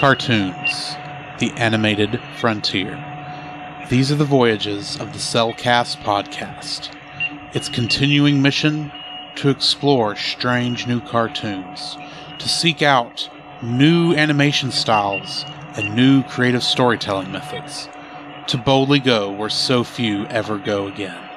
Cartoons, the animated frontier. These are the voyages of the Cellcast podcast. Its continuing mission to explore strange new cartoons, to seek out new animation styles and new creative storytelling methods, to boldly go where so few ever go again.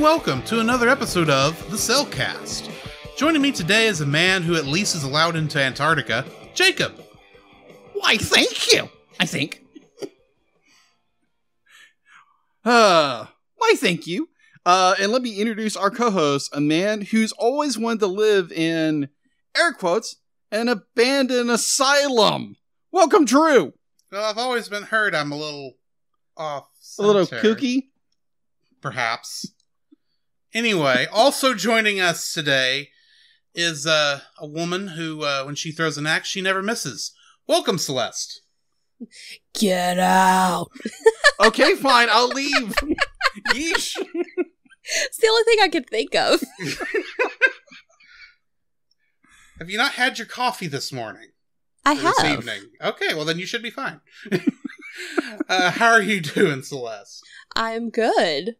Welcome to another episode of the Cellcast. Joining me today is a man who at least is allowed into Antarctica, Jacob. Why, thank you, I think. Why, thank you. And let me introduce our co-host, a man who's always wanted to live in, air quotes, an abandoned asylum. Welcome, Drew. Well, I've always been heard I'm a little off center. A little kooky? Perhaps. Anyway, also joining us today is a woman who, when she throws an axe, she never misses. Welcome, Celeste. Get out. Okay, fine, I'll leave. Yeesh. It's the only thing I could think of. Have you not had your coffee this morning? I have. This evening? Okay, well then you should be fine. How are you doing, Celeste? I'm good.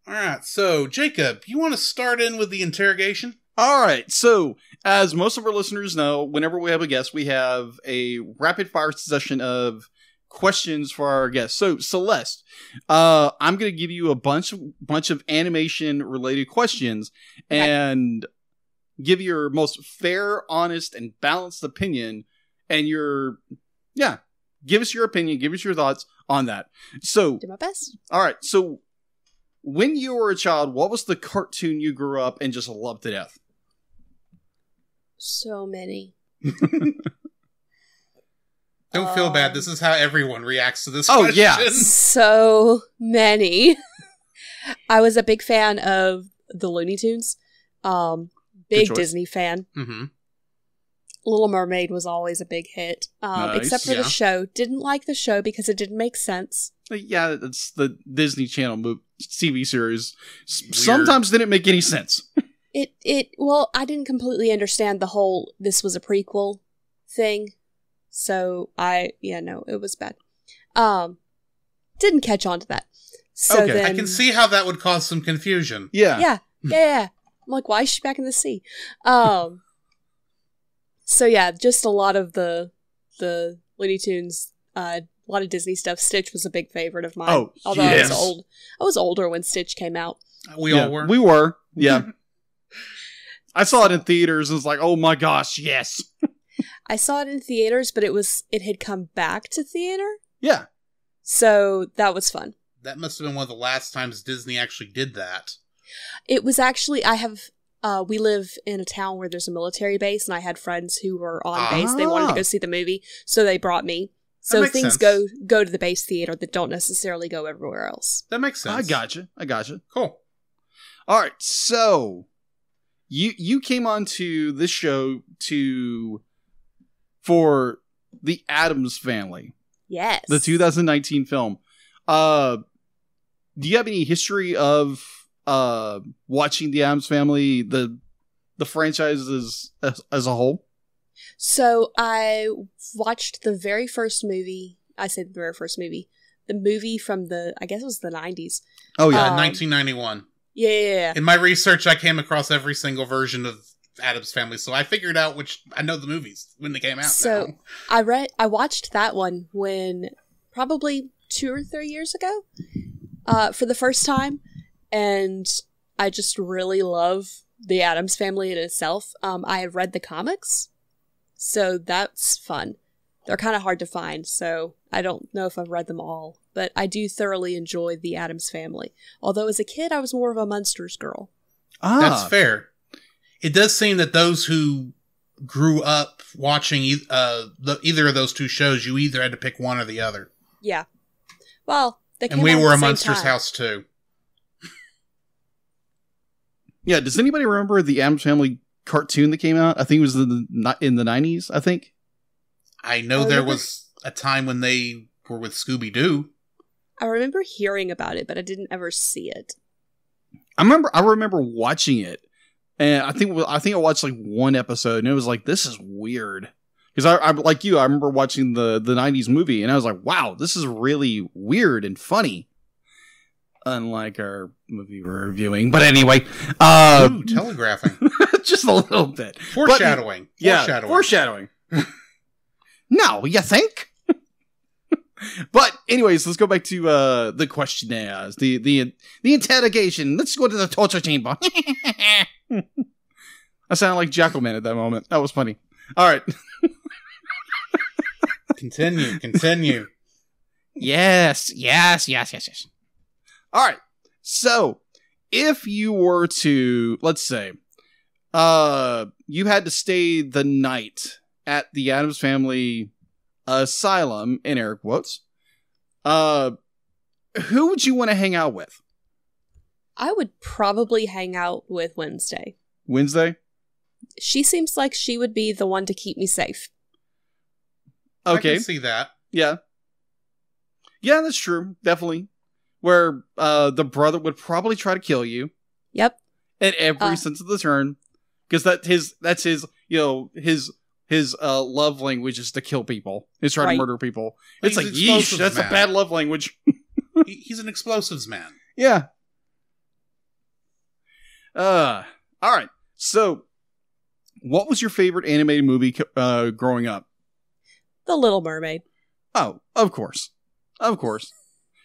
Alright, so, Jacob, you want to start in with the interrogation? Alright, so, as most of our listeners know, whenever we have a guest, we have a rapid-fire session of questions for our guests. So, Celeste, I'm going to give you a bunch of animation-related questions, and give your most fair, honest, and balanced opinion, and give us your opinion, give us your thoughts on that. So, Do my best. Alright, so, when you were a child, what was the cartoon you grew up and just loved to death? So many. Don't feel bad. This is how everyone reacts to this question. Yeah. So many. I was a big fan of the Looney Tunes. Big Disney fan. Mm-hmm. Little Mermaid was always a big hit. Nice. Except for the show. Didn't like the show because it didn't make sense. Yeah, it's the Disney Channel TV series. Sometimes didn't make any sense. Well, I didn't completely understand the whole this was a prequel thing. So it was bad. Didn't catch on to that. So Okay. then, I can see how that would cause some confusion. Yeah. Yeah. I'm like, why is she back in the sea? So yeah, just a lot of the Looney Tunes, a lot of Disney stuff. Stitch was a big favorite of mine. Oh, although yes. I was older when Stitch came out. We all were. We were. Yeah. I saw it in theaters and was like, oh my gosh, yes. I saw it in theaters, but it had come back to theater. Yeah. So that was fun. That must have been one of the last times Disney actually did that. It was actually, we live in a town where there's a military base, and I had friends who were on base. They wanted to go see the movie, so they brought me. So things go to the base theater that don't necessarily go everywhere else. That makes sense. I gotcha. Cool. All right, so you came onto this show for the Addams Family. Yes. The 2019 film. Do you have any history of watching the Addams Family, the franchise as a whole? So I watched the very first movie. I said the very first movie. The movie from I guess it was the 90s. Oh, yeah. 1991. Yeah. In my research, I came across every single version of Addams Family, so I figured out I know the movies when they came out. So now. I watched that one when probably 2 or 3 years ago for the first time, and I just really love the Addams Family in itself. I have read the comics, so that's fun. They're kind of hard to find, so I don't know if I've read them all, but I do thoroughly enjoy the Addams Family. Although as a kid, I was more of a Munsters girl. That's fair. It does seem that those who grew up watching either of those two shows, you either had to pick one or the other. Yeah. Well, and we were a Munsters house too. Yeah, does anybody remember the Addams Family cartoon that came out. I think it was in the 90s, I think. I know there was a time when they were with Scooby-Doo. I remember hearing about it, but I didn't ever see it. I remember watching it, and I think I watched like one episode, and it was like, this is weird. Because I like you, I remember watching the 90s movie, and I was like, wow, this is really weird and funny. Unlike our movie we're reviewing. But anyway. Ooh, telegraphing. Just a little bit. Foreshadowing. Foreshadowing. No, you think? But anyways, let's go back to the questionnaires, the interrogation. Let's go to the torture chamber. I sounded like Jackalman at that moment. That was funny. All right. Continue. Yes. All right. So, if you were to, let's say, you had to stay the night at the Addams Family asylum, in air quotes, who would you want to hang out with? I would probably hang out with Wednesday. Wednesday? She seems like she would be the one to keep me safe. Okay. I can see that. Yeah. Yeah, that's true. Definitely. Where the brother would probably try to kill you. Yep. At every sense of the turn. Because that's his love language is to kill people. Is try to murder people. It's like, yeesh, that's a bad love language. He's an explosives man. Yeah. All right. So, what was your favorite animated movie growing up? The Little Mermaid. Oh, of course.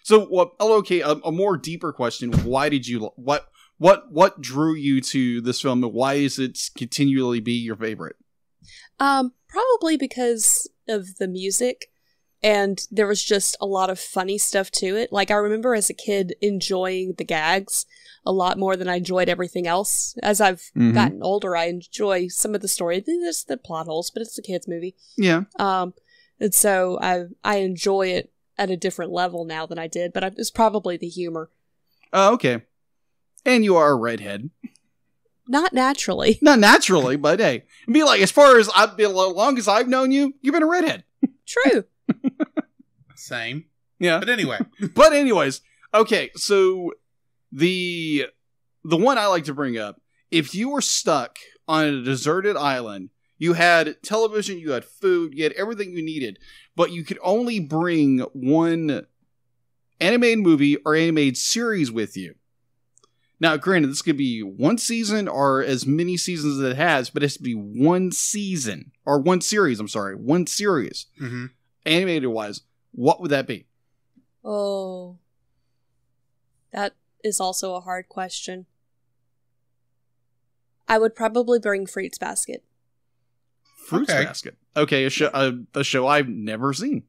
So, a more deeper question. Why did you, what drew you to this film, and why is it continually be your favorite? Probably because of the music, and there was just a lot of funny stuff to it. Like, I remember as a kid enjoying the gags a lot more than I enjoyed everything else. As I've gotten older, I enjoy some of the story. There's the plot holes, but it's a kid's movie. Yeah. And so I enjoy it at a different level now than I did, but it's probably the humor. Oh, okay. And you are a redhead. Not naturally. Not naturally, but hey. Be like, as long as I've known you, you've been a redhead. True. Same. Yeah. But anyway. Anyways, okay, so the one I like to bring up, if you were stuck on a deserted island, you had television, you had food, you had everything you needed, but you could only bring one animated movie or animated series with you. Now, granted, this could be one season or as many seasons as it has, but it has to be one season, or one series, Mm-hmm. Animated-wise, what would that be? Oh. That is also a hard question. I would probably bring Fruits Basket. Fruits Basket. Okay, a show I've never seen.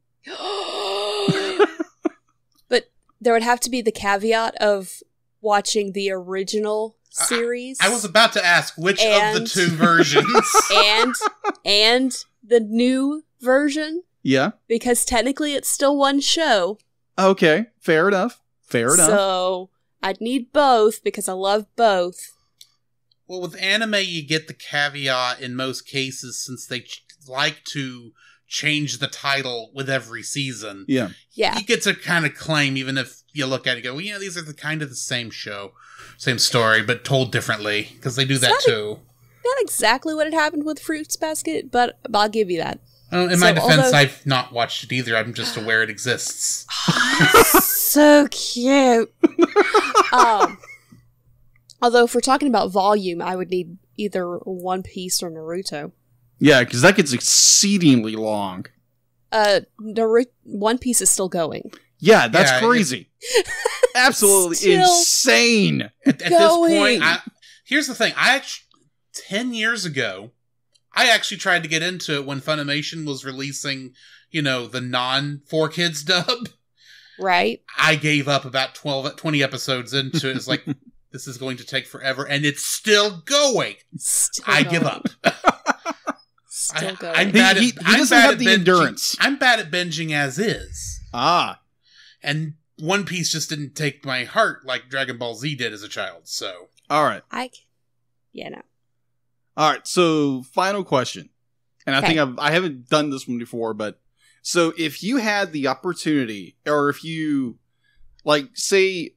But there would have to be the caveat of watching the original series. I was about to ask which of the two versions. and the new version. Yeah. Because technically it's still one show. Okay, fair enough. So I'd need both because I love both. Well, with anime, you get the caveat in most cases since they like to change the title with every season. Yeah. Yeah. You get to kind of claim, even if you look at it and go, well, yeah, these are kind of the same show, same story, but told differently, because they do that too. Not exactly what had happened with Fruits Basket, but I'll give you that. In my defense, I've not watched it either. I'm just aware it exists. So cute. Although, if we're talking about volume, I would need either One Piece or Naruto. Yeah, because that gets exceedingly long. One Piece is still going. Yeah, that's crazy. Absolutely insane. At this point, here's the thing. 10 years ago, I actually tried to get into it when Funimation was releasing, the non-4Kids dub. Right. I gave up about 20 episodes into it. It's like, this is going to take forever, and it's still going. Give up. Still going. He doesn't have the endurance. I'm bad at binging as is. And One Piece just didn't take my heart like Dragon Ball Z did as a child, so. All right. No. All right, so final question. And I Okay. think I haven't done this one before, but so if you had the opportunity, or if you, like, say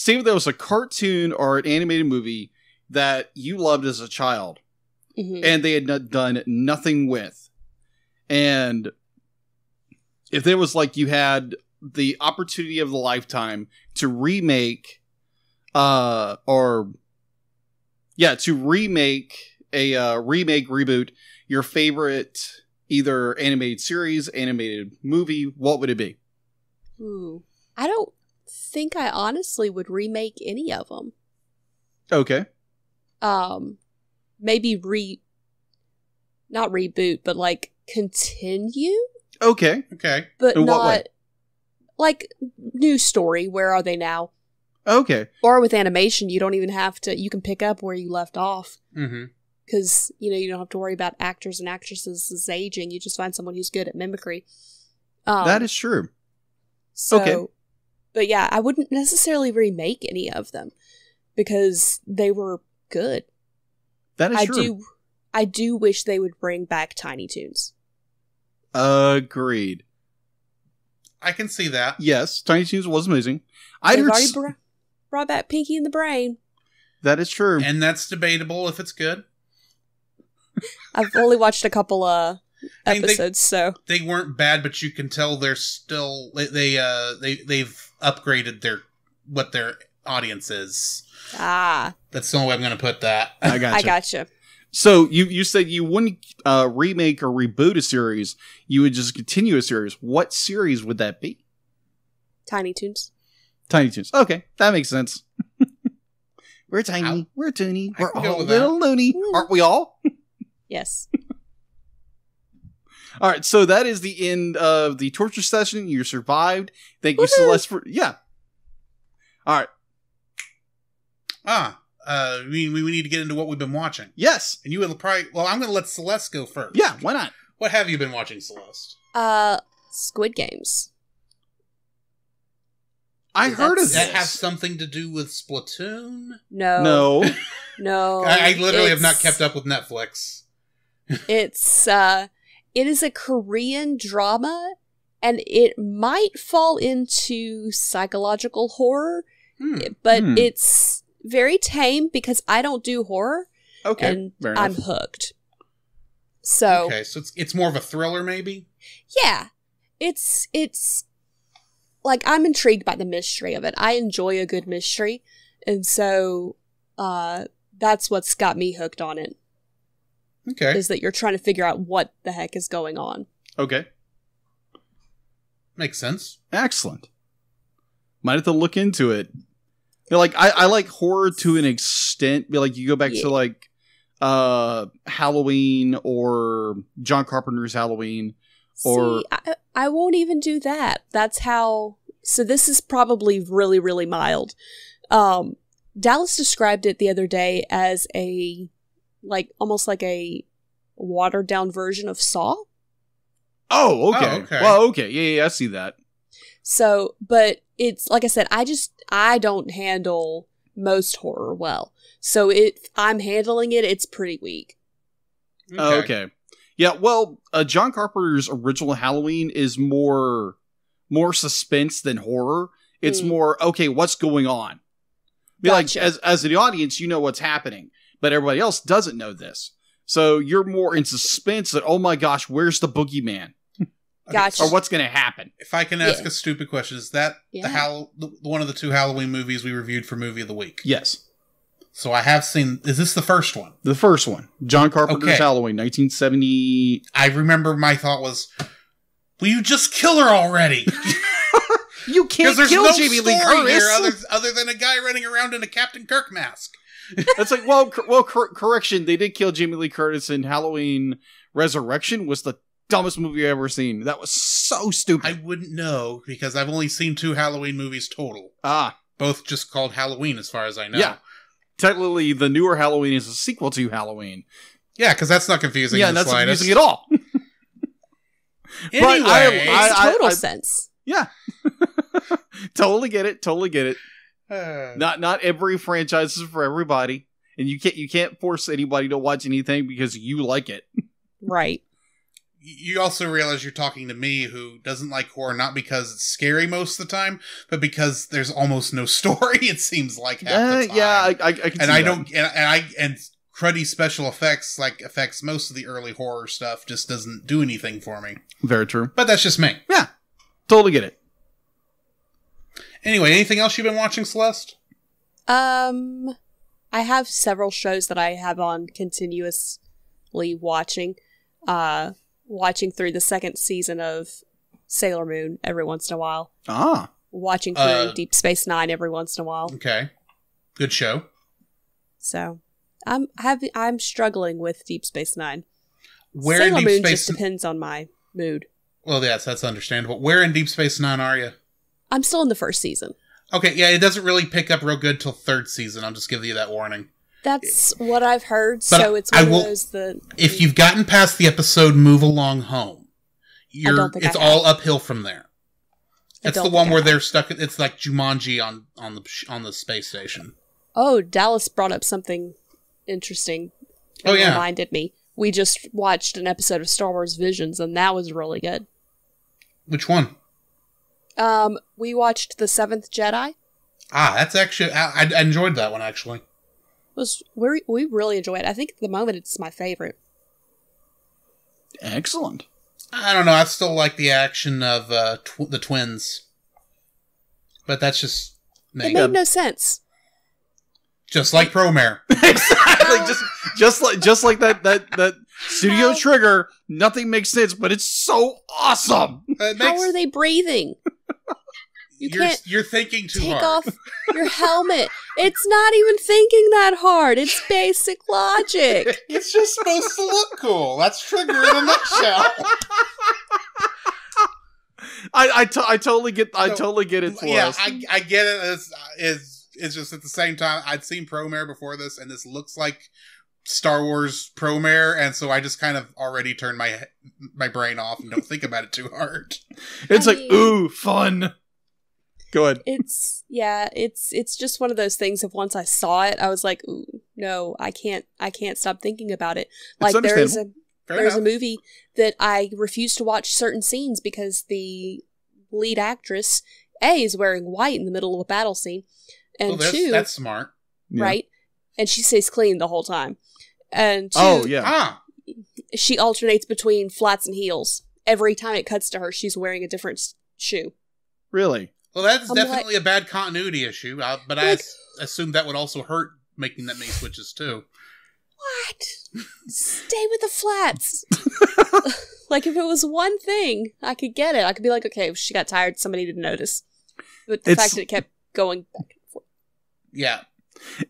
there was a cartoon or an animated movie that you loved as a child, Mhm. and they had done nothing with, and if there was, like, you had the opportunity of the lifetime to remake, reboot your favorite either animated series, animated movie, what would it be? Ooh. I don't think I honestly would remake any of them. Okay. Maybe not reboot, but like continue, Okay. Okay. but In what way? not like new story. Where are they now? Okay. Or with animation, you don't even have to. You can pick up where you left off Mm-hmm. because you don't have to worry about actors and actresses aging. You just find someone who's good at mimicry. That is true. So, okay. But yeah, I wouldn't necessarily remake any of them because they were good. That is true. I do wish they would bring back Tiny Toons. Agreed. I can see that. Yes, Tiny Toons was amazing. I'd They've heard already brought back Pinky and the Brain. that is true. And that's debatable if it's good. I've only watched a couple I mean, episodes, so They weren't bad, but you can tell they're still they've upgraded their audience is. That's the only way I'm going to put that. I gotcha. I gotcha. So you said you wouldn't remake or reboot a series. You would just continue a series. What series would that be? Tiny Toons. Tiny Toons. Okay, that makes sense. We're tiny. We're toony. I We're can go all a with little loony. Aren't we all? Yes. All right, so that is the end of the torture session. You survived. Thank you, Woohoo! Celeste, for... Yeah. All right. We need to get into what we've been watching. Yes. And you will probably... Well, I'm going to let Celeste go first. Yeah, why not? What have you been watching, Celeste? Squid Games. I heard of Does that this. have something to do with Splatoon? No. No. No. I literally have not it's- kept up with Netflix. It is a Korean drama, and it might fall into psychological horror, but it's very tame because I don't do horror, Okay, and fair enough. I'm hooked. So Okay, so it's more of a thriller, maybe? yeah, it's like I'm intrigued by the mystery of it. I enjoy a good mystery, and so that's what's got me hooked on it. Okay. Is that you're trying to figure out what the heck is going on. Okay. Makes sense. Excellent. Might have to look into it. Like I like horror to an extent. Like you go back to like Halloween or John Carpenter's Halloween. Or See, I won't even do that. That's how... So this is probably really, really mild. Dallas described it the other day as almost like a watered down version of Saw. Oh, okay. Oh, okay. Well, okay. Yeah, I see that. So, but it's, like I said, I don't handle most horror well. So if I'm handling it, it's pretty weak. Okay. Yeah, well, John Carpenter's original Halloween is more suspense than horror. It's more, okay, what's going on? Gotcha. Like, as the audience, you know what's happening, but everybody else doesn't know this. So you're more in suspense that, oh my gosh, where's the boogeyman? Gotcha. Or what's going to happen? If I can ask a stupid question, is that Yeah. one of the two Halloween movies we reviewed for Movie of the Week? Yes. So I have seen... Is this the first one? The first one. John Carpenter's Okay. Halloween, 1970. I remember my thought was, will you just kill her already? You can't Because there's kill no Jamie Lee story here Curtis. other than a guy running around in a Captain Kirk mask. That's like, correction. They did kill Jamie Lee Curtis in Halloween Resurrection was the dumbest movie I've ever seen. That was so stupid. I wouldn't know, because I've only seen 2 Halloween movies total. Ah. Both just called Halloween, as far as I know. Yeah. Technically, the newer Halloween is a sequel to Halloween. Yeah, because that's not confusing Yeah, in the that's not slightest. confusing at all. Anyway, Makes total sense. Yeah. Totally get it. Not every franchise is for everybody. and you can't force anybody to watch anything because you like it. Right. You also realize you're talking to me, who doesn't like horror, not because it's scary most of the time, but because there's almost no story. It seems like half the time. Yeah, I can see and I that. don't, and cruddy special effects, like affects most of the early horror stuff, just doesn't do anything for me. Very true. But that's just me. Yeah, totally get it. Anyway, anything else you've been watching, Celeste? I have several shows that I have on continuously watching. Watching through the second season of Sailor Moon every once in a while. Watching through Deep Space Nine every once in a while. Okay. Good show. So, I'm struggling with Deep Space Nine. Where Sailor in Deep Moon Space just depends on my mood. Well, yes, that's understandable. Where in Deep Space Nine are you? I'm still in the first season. Okay, yeah, it doesn't really pick up real good till third season. I'm just giving you that warning. That's what I've heard, But so it's one of those that... If you've gotten past the episode Move Along Home, it's all uphill from there. It's the one where they're stuck. It's like Jumanji on the space station. Oh, Dallas brought up something interesting. Oh, yeah. Reminded me. We just watched an episode of Star Wars Visions, and that was really good. Which one? We watched The Seventh Jedi. That's actually... I enjoyed that one, actually. We really enjoy it. I think at the moment it's my favorite. Excellent. I don't know. I still like the action of the twins, but that's just me. It made no sense. Just like Promare. Exactly. just like that Studio Trigger. Nothing makes sense, but it's so awesome. How are they breathing? You're thinking too take hard. Off your helmet. It's not even thinking that hard. It's basic logic. It's just supposed to look cool. That's Trigger in a nutshell. I totally get it for us. I get it. It's just at the same time, I'd seen Promare before this, and this looks like Star Wars Promare, and so I just kind of already turned my brain off and don't think about it too hard. It's ooh, fun. Go ahead. It's just one of those things. If once I saw it, I was like, ooh, no, I can't stop thinking about it. Like there's a movie that I refuse to watch certain scenes because the lead actress is wearing white in the middle of a battle scene, and that's smart, right? And she stays clean the whole time. And she alternates between flats and heels. Every time it cuts to her, she's wearing a different shoe. Really? Well, that's definitely a bad continuity issue, but I assume that would also hurt making that many switches, too. What? Stay with the flats. Like, if it was one thing, I could get it. I could be like, okay, if she got tired, somebody didn't notice. But the fact that it kept going back and forth. Yeah.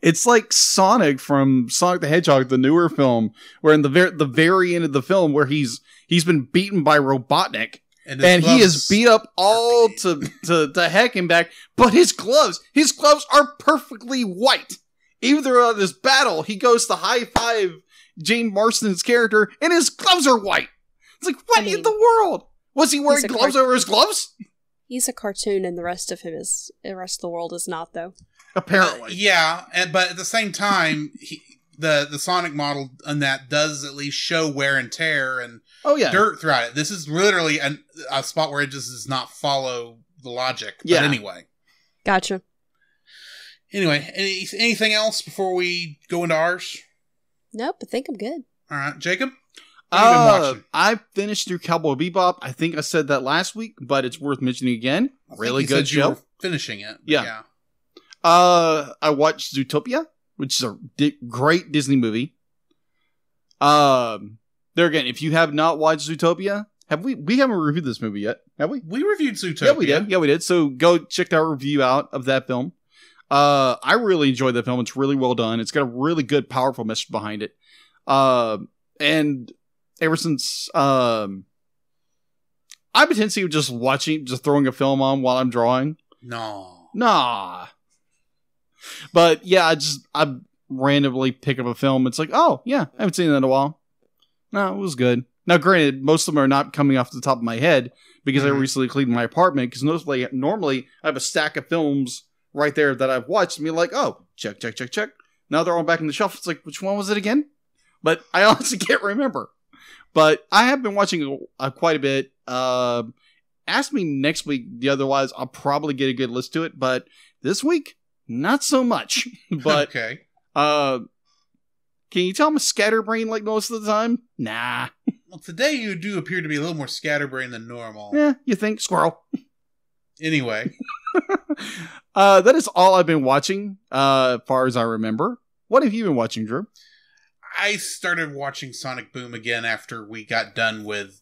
It's like Sonic from Sonic the Hedgehog, the newer film, where in the very end of the film, where he's been beaten by Robotnik. And he is beat up all to heck and back, but his gloves are perfectly white. Even throughout this battle, he goes to high five Jane Marsden's character, and his gloves are white. It's like, what in the world? Was he wearing gloves over his gloves? He's a cartoon, and the rest of the world is not, though. Apparently. But at the same time, the Sonic model on that does at least show wear and tear and dirt throughout it. This is literally a spot where it just does not follow the logic. But anyway. Gotcha. Anyway, anything else before we go into ours? Nope, I think I'm good. All right, Jacob? What have you been watching? I finished through Cowboy Bebop. I think I said that last week, but it's worth mentioning again. Really good show. You were finishing it. Yeah. I watched Zootopia, which is a great Disney movie. There again, if you have not watched Zootopia, we haven't reviewed this movie yet, have we? We reviewed Zootopia. Yeah, we did. So go check our review out of that film. I really enjoyed that film. It's really well done. It's got a really good, powerful message behind it. And ever since, I've been tendency of just throwing a film on while I'm drawing. Nah. But yeah, I randomly pick up a film. It's like, oh yeah, I haven't seen that in a while. No, it was good. Now, granted, most of them are not coming off the top of my head because I recently cleaned my apartment. Because normally I have a stack of films right there that I've watched and be like, oh, check. Now they're all back in the shelf. It's like, which one was it again? But I honestly can't remember. But I have been watching quite a bit. Ask me next week. Otherwise, I'll probably get a good list to it. But this week, not so much. But okay. Can you tell I'm a scatterbrain like most of the time? Nah. Well, today you do appear to be a little more scatterbrained than normal. Yeah, you think? Squirrel. Anyway. That is all I've been watching, as far as I remember. What have you been watching, Drew? I started watching Sonic Boom again after we got done with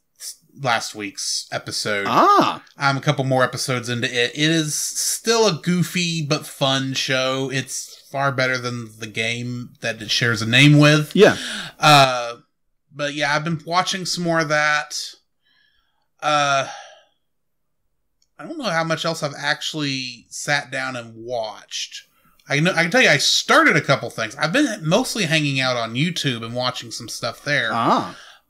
last week's episode. I'm a couple more episodes into it. It is still a goofy but fun show. It's far better than the game that it shares a name with. Yeah. But yeah, I've been watching some more of that. I don't know how much else I've actually sat down and watched. I can tell you, I started a couple things. I've been mostly hanging out on YouTube and watching some stuff there.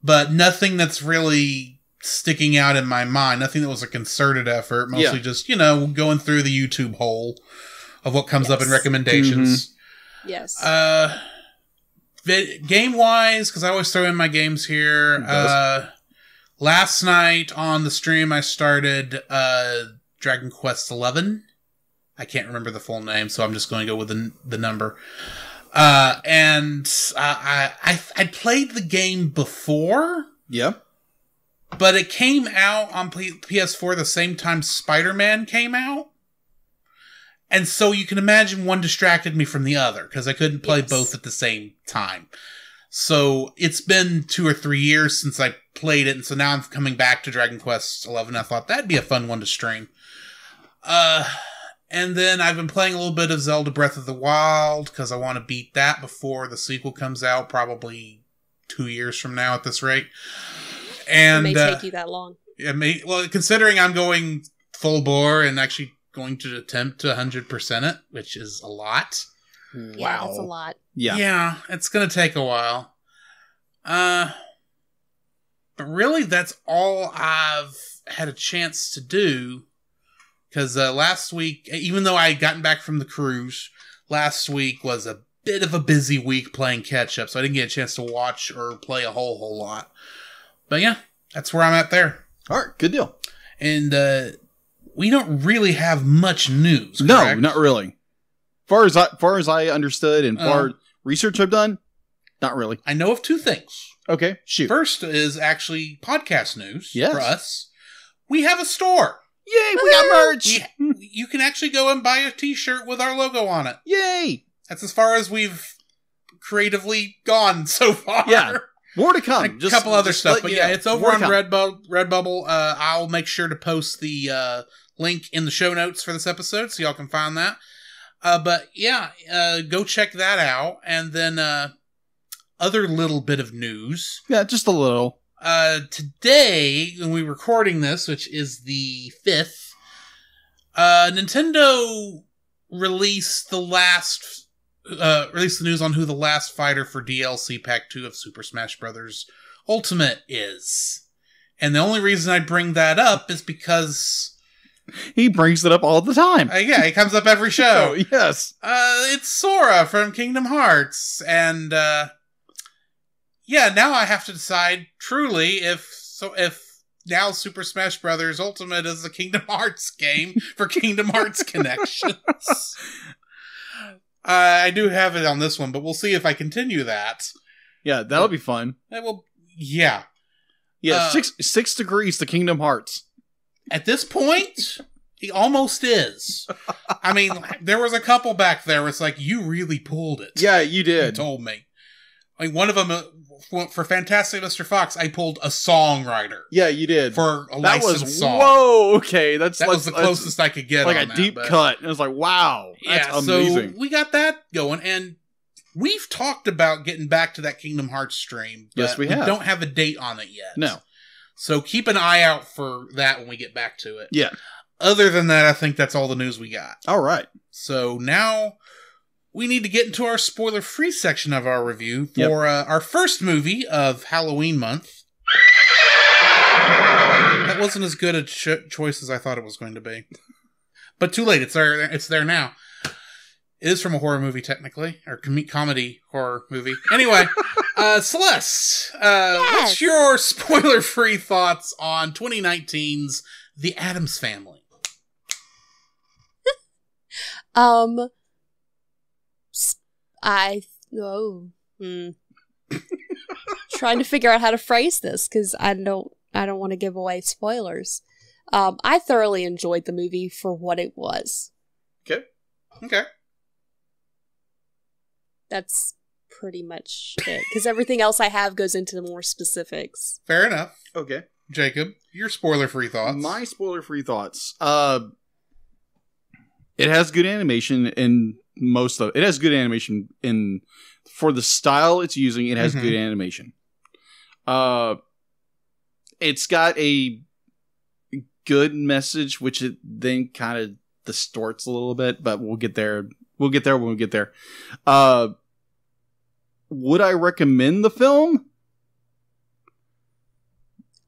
But nothing that's really sticking out in my mind. Nothing that was a concerted effort. Mostly just, going through the YouTube hole of what comes up in recommendations. Mm-hmm. Yes. Game-wise, because I always throw in my games here. Last night on the stream, I started Dragon Quest XI. I can't remember the full name, so I'm just going to go with the number. And I played the game before. Yeah. But it came out on PS4 the same time Spider-Man came out. And so you can imagine one distracted me from the other, because I couldn't play both at the same time. So it's been 2 or 3 years since I played it, and so now I'm coming back to Dragon Quest XI. I thought that'd be a fun one to stream. And then I've been playing a little bit of Zelda Breath of the Wild, because I want to beat that before the sequel comes out, probably 2 years from now at this rate. And it may take you that long. Well, considering I'm going full bore and actually going to attempt to 100% it, which is a lot. Yeah, that's a lot. Yeah, it's going to take a while. But really, that's all I've had a chance to do. Because last week, even though I had gotten back from the cruise, last week was a bit of a busy week playing catch-up, so I didn't get a chance to watch or play a whole lot. But yeah, that's where I'm at there. All right, good deal. And we don't really have much news, correct? No, not really. Far as I understood and far research I've done, not really. I know of 2 things. Okay, shoot. First is actually podcast news for us. We have a store. Yay, we got merch! You can actually go and buy a t-shirt with our logo on it. Yay! That's as far as we've creatively gone so far. Yeah, more to come. A couple other stuff, but yeah, it's over on Redbubble. I'll make sure to post the link in the show notes for this episode, so y'all can find that. But yeah, go check that out. And then other little bit of news. Yeah, just a little. Today, when we're recording this, which is the 5th, Nintendo released the news on who the last fighter for DLC Pack 2 of Super Smash Bros. Ultimate is. And the only reason I bring that up is because he brings it up all the time. Yeah, it comes up every show. Oh, yes. It's Sora from Kingdom Hearts. And, yeah, now I have to decide truly if now Super Smash Bros. Ultimate is a Kingdom Hearts game for Kingdom Hearts connections. I do have it on this one, but we'll see if I continue that. Yeah, that'll be fun. Yeah. Yeah, 6 degrees to Kingdom Hearts. At this point, he almost is. I mean, there was a couple back there where it's like, you really pulled it. Yeah, you did. You told me. I mean, one of them, for Fantastic Mr. Fox, I pulled a songwriter. Yeah, you did. For a licensed song. Whoa, okay. That was the closest I could get like on a deep cut. It was like, wow, that's amazing. So we got that going, and we've talked about getting back to that Kingdom Hearts stream. But yes, we have. We don't have a date on it yet. No. So keep an eye out for that when we get back to it. Yeah. Other than that, I think that's all the news we got. All right. So now we need to get into our spoiler-free section of our review for our first movie of Halloween month. That wasn't as good a choice as I thought it was going to be. But too late. It's there now. It is from a horror movie, technically, or comedy horror movie. Anyway, Celeste, what's your spoiler-free thoughts on 2019's The Addams Family? Trying to figure out how to phrase this because I don't want to give away spoilers. I thoroughly enjoyed the movie for what it was. Okay. That's pretty much it because everything else I have goes into the more specifics. Fair enough. Okay, Jacob, your spoiler-free thoughts. My spoiler-free thoughts. It has good animation in most of it. It has good animation for the style it's using. It has good animation. It's got a good message, which it then kind of distorts a little bit, but we'll get there. We'll get there when we get there. Would I recommend the film?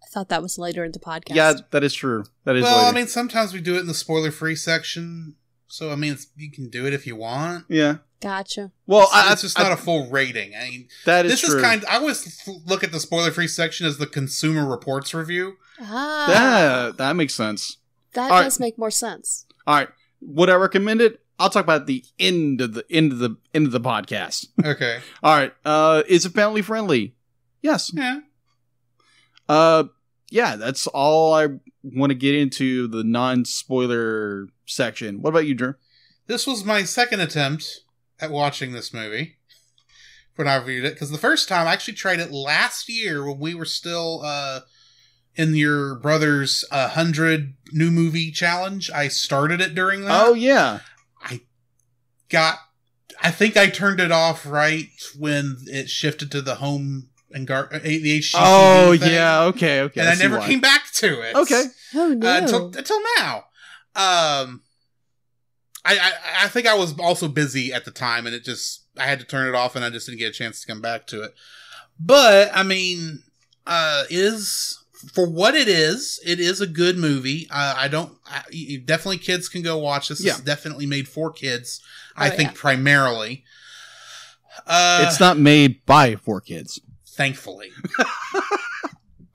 I thought that was later in the podcast. Yeah, that is true. That is well, later. I mean, sometimes we do it in the spoiler-free section. So, I mean, you can do it if you want. Yeah. Gotcha. Well, it's just not a full rating. I mean, that is true. I always look at the spoiler-free section as the Consumer Reports review. That makes sense. That does make more sense. All right. Would I recommend it? I'll talk about the end of the podcast. Okay. All right. Is it family friendly? Yes. Yeah. Yeah, that's all I want to get into the non-spoiler section. What about you, Drew? This was my second attempt at watching this movie when I reviewed it, because the first time I actually tried it last year when we were still in your brother's 100 new movie challenge. I started it during that. Oh, yeah. I think I turned it off right when it shifted to the home and the HGTV Oh, thing. yeah. Okay. And I never came back to it. Okay. Oh, no. Until now. I think I was also busy at the time, and I had to turn it off, and I just didn't get a chance to come back to it. But I mean, for what it is a good movie. Definitely kids can go watch this. It's definitely made for kids. I think primarily. It's not made by 4 kids. Thankfully.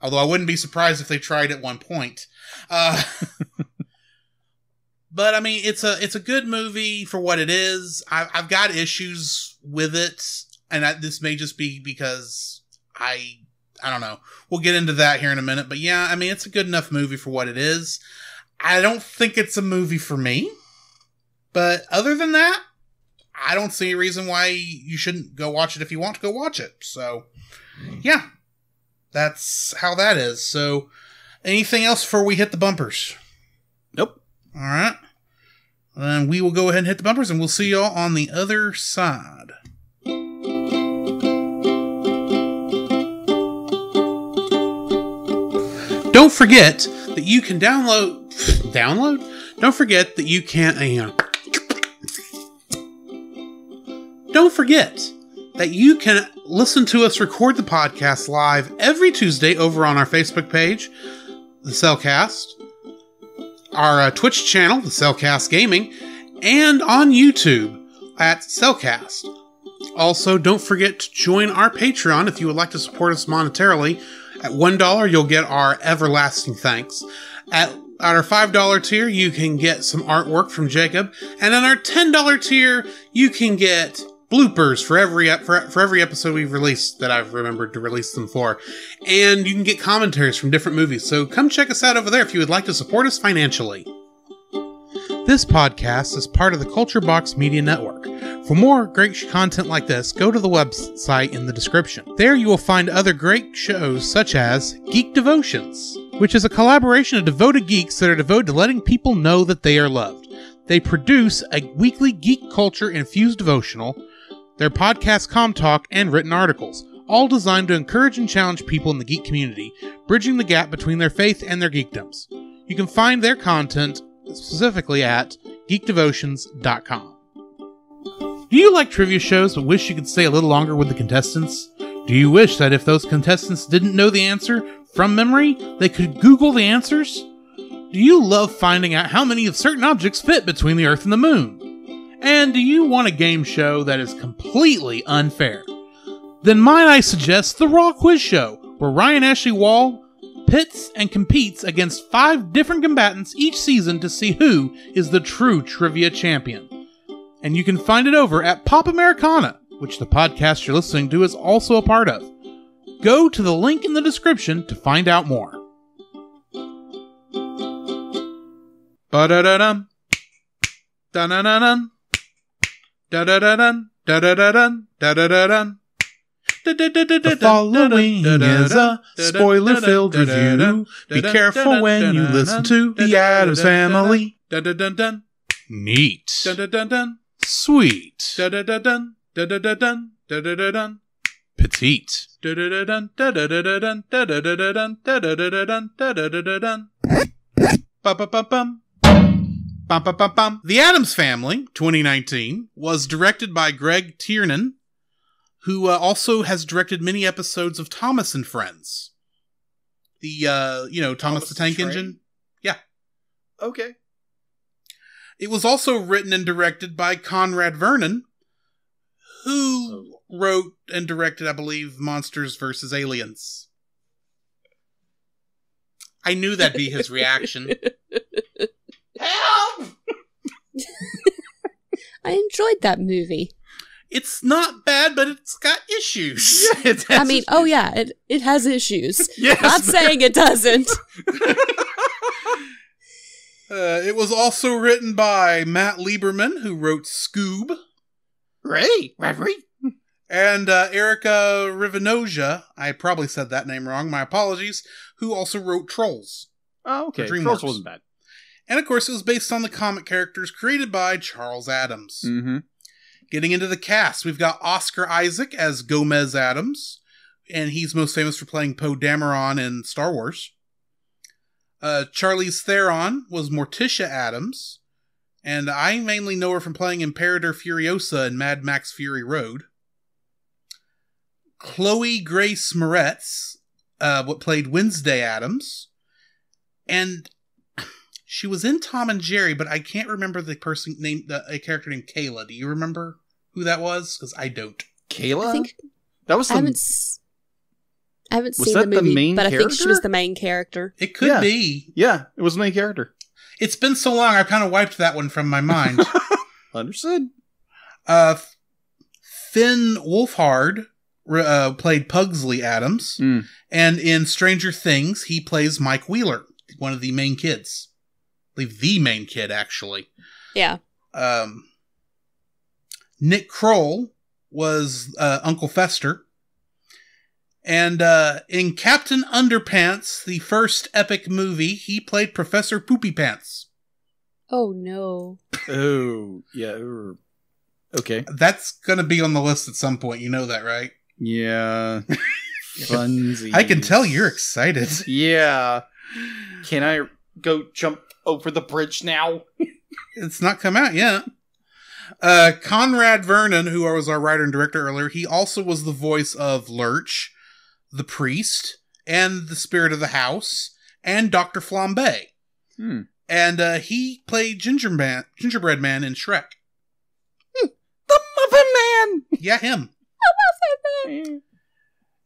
Although I wouldn't be surprised if they tried at one point. But I mean, it's a good movie for what it is. I've got issues with it, and this may just be because I don't know. We'll get into that here in a minute. But yeah, I mean, it's a good enough movie for what it is. I don't think it's a movie for me. But other than that, I don't see a reason why you shouldn't go watch it if you want to go watch it. So, yeah. That's how that is. So, anything else before we hit the bumpers? Nope. All right. Then we will go ahead and hit the bumpers, and we'll see y'all on the other side. Don't forget that you can download? Don't forget that you can... Don't forget that you can listen to us record the podcast live every Tuesday over on our Facebook page, The Cellcast, our Twitch channel, The Cellcast Gaming, and on YouTube at Cellcast. Also, don't forget to join our Patreon if you would like to support us monetarily. At $1, you'll get our everlasting thanks. At our $5 tier, you can get some artwork from Jacob. And at our $10 tier, you can get bloopers for every episode we've released that I've remembered to release them for. And you can get commentaries from different movies. So come check us out over there if you would like to support us financially. This podcast is part of the Culture Box Media Network. For more great content like this, go to the website in the description. There you will find other great shows such as Geek Devotions, which is a collaboration of devoted geeks that are devoted to letting people know that they are loved. They produce a weekly geek culture-infused devotional, their podcast Com Talk, and written articles, all designed to encourage and challenge people in the geek community, bridging the gap between their faith and their geekdoms. You can find their content specifically at geekdevotions.com. Do you like trivia shows but wish you could stay a little longer with the contestants? Do you wish that if those contestants didn't know the answer from memory, they could Google the answers? Do you love finding out how many of certain objects fit between the Earth and the Moon? And do you want a game show that is completely unfair? Then might I suggest the Raw Quiz Show, where Ryan Ashley Wall pits and competes against 5 different combatants each season to see who is the true trivia champion. And you can find it over at Pop Americana, which the podcast you're listening to is also a part of. Go to the link in the description to find out more. Ba-da-da-dum. Da-na-na-dun. Da-da-da-dun. Da-da-da-dun. Da-da-da-dun. The following is a spoiler-filled review. Be careful when you listen to The Addams Family. Neat. Sweet. Petite. The Addams Family, 2019, was directed by Greg Tiernan, who also has directed many episodes of Thomas and Friends. The, Thomas the Tank Engine. Yeah. Okay. It was also written and directed by Conrad Vernon, who wrote and directed, I believe, Monsters vs. Aliens. I knew that'd be his reaction. Help! I enjoyed that movie. It's not bad, but it's got issues. Yeah, it has issues. It has issues. Yes, not saying it doesn't. It was also written by Matt Lieberman, who wrote Scoob. Right. And Erica Rivenoja, I probably said that name wrong, my apologies, who also wrote Trolls. Oh, okay. Trolls wasn't bad. And of course, it was based on the comic characters created by Charles Addams. Mm-hmm. Getting into the cast, we've got Oscar Isaac as Gomez Addams, and he's most famous for playing Poe Dameron in Star Wars. Charlize Theron was Morticia Addams, and I mainly know her from playing Imperator Furiosa in Mad Max Fury Road. Chloe Grace Moretz, what played Wednesday Addams, and she was in Tom and Jerry, but I can't remember the person named a character named Kayla. Do you remember who that was? Because I don't. Kayla? I think that was. I haven't seen the movie, but I think she was the main character. It could be. Yeah, it was the main character. It's been so long, I kind of wiped that one from my mind. Understood. Finn Wolfhard played Pugsley Addams, and in Stranger Things, he plays Mike Wheeler, one of the main kids. I believe the main kid, actually. Yeah. Nick Kroll was Uncle Fester. And in Captain Underpants, the first epic movie, he played Professor Poopy Pants. Oh, no. Oh, yeah. Okay. That's going to be on the list at some point. You know that, right? Yeah. Funsies. I can tell you're excited. Yeah. Can I go jump over the bridge now? It's not come out yet. Conrad Vernon, who was our writer and director earlier, he also was the voice of Lurch, the priest, and the spirit of the house, and Dr. Flambe. And he played Gingerbread Man in Shrek. The Muffin Man! Yeah, him. The Muffin Man!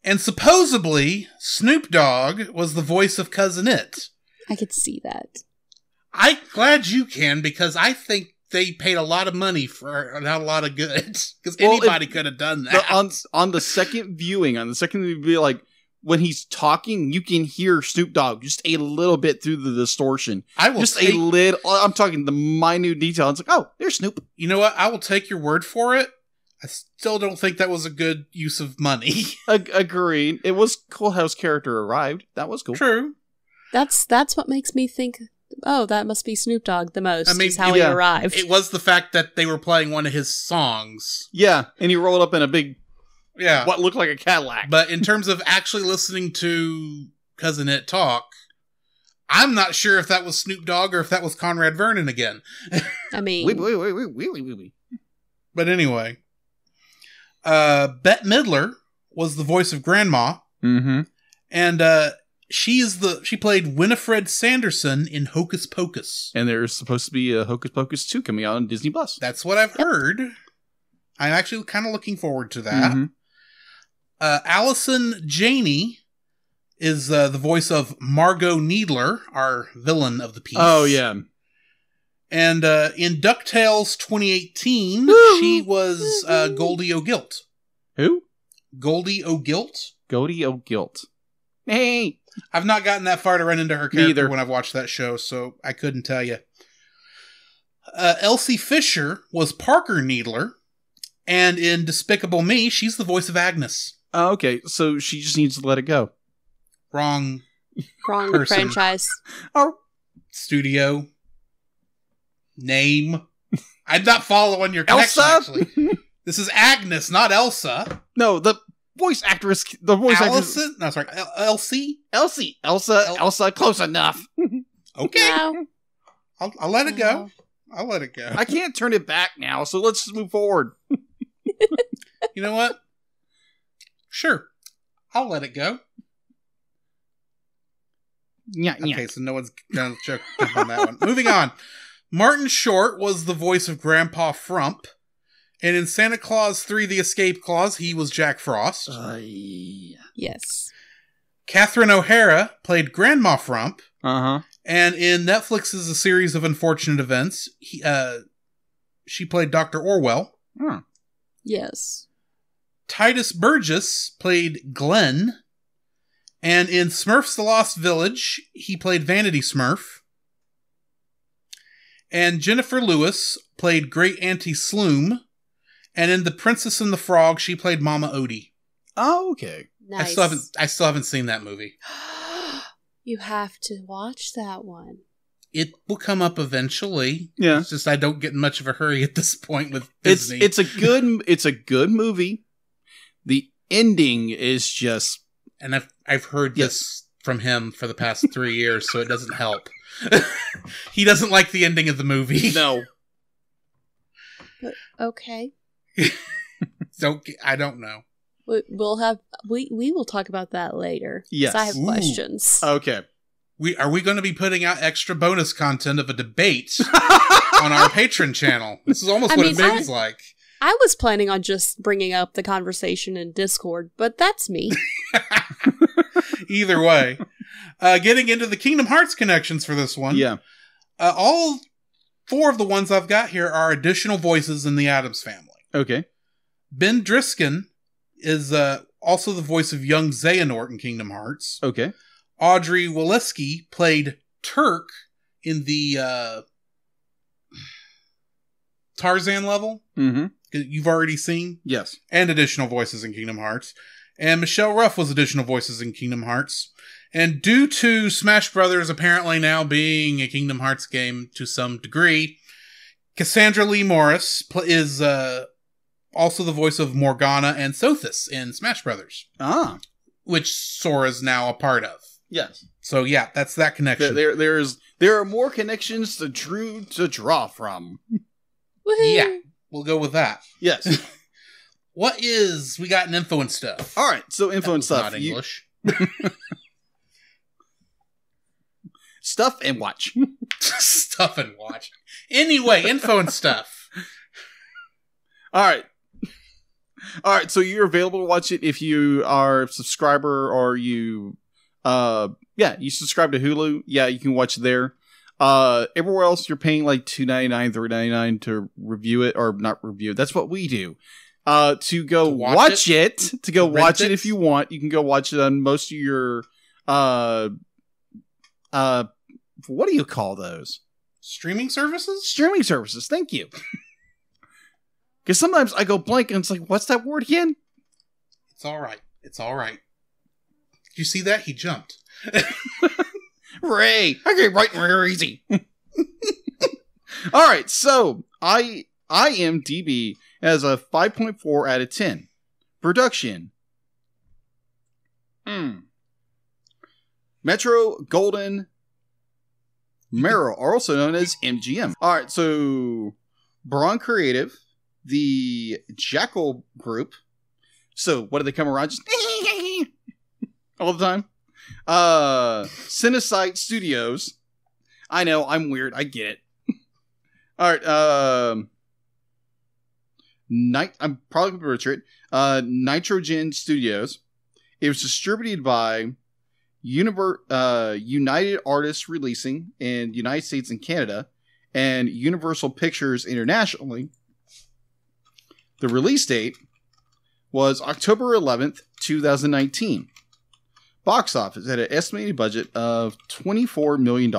And supposedly, Snoop Dogg was the voice of Cousin It. I could see that. I'm glad you can, because I think they paid a lot of money for not a lot of good. Because anybody could have done that. On the second viewing, it'd be like, when he's talking, you can hear Snoop Dogg just a little bit through the distortion. A little. I'm talking the minute detail. It's like, oh, there's Snoop. You know what? I will take your word for it. I still don't think that was a good use of money. Agreed. It was cool how his character arrived. That was cool. True. That's what makes me think, oh, that must be Snoop Dogg the most. I mean, is how he arrived. It was the fact that they were playing one of his songs. Yeah, and he rolled up in a big, what looked like a Cadillac. But in terms of actually listening to Cousin It talk, I'm not sure if that was Snoop Dogg or if that was Conrad Vernon again. I mean... Wait. But anyway. Bette Midler was the voice of Grandma. Mm-hmm. And She played Winifred Sanderson in Hocus Pocus. And there's supposed to be a Hocus Pocus 2 coming out on Disney Plus. That's what I've heard. I'm actually kind of looking forward to that. Mm-hmm. Allison Janney is the voice of Margot Needler, our villain of the piece. Oh, yeah. And in DuckTales 2018, she was Goldie O'Gilt. Who? Goldie O'Gilt. Goldie O'Gilt. Hey! I've not gotten that far to run into her character when I've watched that show, so I couldn't tell you. Elsie Fisher was Parker Needler, and in Despicable Me, she's the voice of Agnes. Oh, okay, so she just needs to let it go. Wrong person. Franchise. Or studio. Name. I'm not following your connection, actually. This is Agnes, not Elsa. No, the voice actress. The voice Allison? No, sorry. Elsie? Elsa, close enough. Okay. No. I'll let it go. I'll let it go. I can't turn it back now, so let's just move forward. You know what? Sure. I'll let it go. Yeah. Okay, so no one's going to jump on that one. Moving on. Martin Short was the voice of Grandpa Frump. And in Santa Claus 3, The Escape Clause, he was Jack Frost. Yes. Catherine O'Hara played Grandma Frump. Uh-huh. And in Netflix's A Series of Unfortunate Events, she played Dr. Orwell. Huh. Yes. Titus Burgess played Glenn. And in Smurfs the Lost Village, he played Vanity Smurf. And Jennifer Lewis played Great Auntie Sloom. And in The Princess and the Frog, she played Mama Odie. Oh, okay. Nice. I still haven't seen that movie. You have to watch that one. It will come up eventually. Yeah. It's just I don't get in much of a hurry at this point with Disney. It's a good movie. The ending is just, and I've heard this from him for the past 3 years, so it doesn't help. He doesn't like the ending of the movie. No. But, okay. I don't know. We will talk about that later. Yes. I have questions. Okay. Are we going to be putting out extra bonus content of a debate on our Patreon channel? This is almost what it seems like. I was planning on just bringing up the conversation in Discord, but that's me. Either way. Getting into the Kingdom Hearts connections for this one. Yeah. All 4 of the ones I've got here are additional voices in the Addams Family. Okay. Ben Driskin is also the voice of young Xehanort in Kingdom Hearts. Okay. Audrey Waleski played Turk in the Tarzan level. Mm-hmm. You've already seen? Yes. And additional voices in Kingdom Hearts. And Michelle Ruff was additional voices in Kingdom Hearts. And due to Smash Brothers apparently now being a Kingdom Hearts game to some degree, Cassandra Lee Morris is also the voice of Morgana and Sothis in Smash Brothers. Ah. Which Sora's now a part of. Yes. So yeah, that's that connection. There are more connections to draw from. Woohoo. Yeah, we'll go with that. Yes. We got an info and stuff. All right, so info and stuff. Not English. Stuff and watch. Stuff and watch. Anyway, info and stuff. All right, so you're available to watch it if you are a subscriber or you subscribe to Hulu. Yeah, you can watch it there. Everywhere else, you're paying like $2.99, $3.99 to review it, or not review it. That's what we do. To go watch it. To go watch it if you want. You can go watch it on most of your, what do you call those? Streaming services? Streaming services. Thank you. Because sometimes I go blank and it's like, what's that word again? It's all right. Did you see that? He jumped. Ray, I get right real easy. All right, so IMDb has a 5.4 out of 10. Production. Metro Golden Mora, also known as MGM. All right, so Braun Creative, the Jackal Group. So what do they come around just all the time? Cinesite Studios. I know, I'm weird. I get it. All right. I'm probably going to butcher it. Nitrogen Studios. It was distributed by United Artists Releasing in the United States and Canada, and Universal Pictures internationally. The release date was October 11th, 2019. Box office had an estimated budget of $24 million.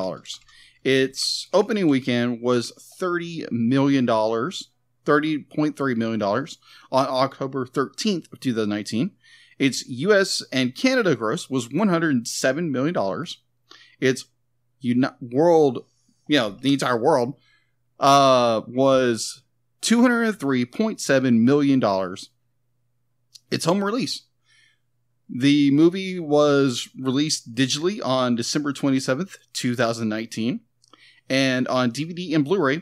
Its opening weekend was $30 million, $30.3 million on October 13th of 2019. Its U.S. and Canada gross was $107 million. Its world, the entire world, was $203.7 million. Its home release. The movie was released digitally on December 27th, 2019, and on DVD and Blu-ray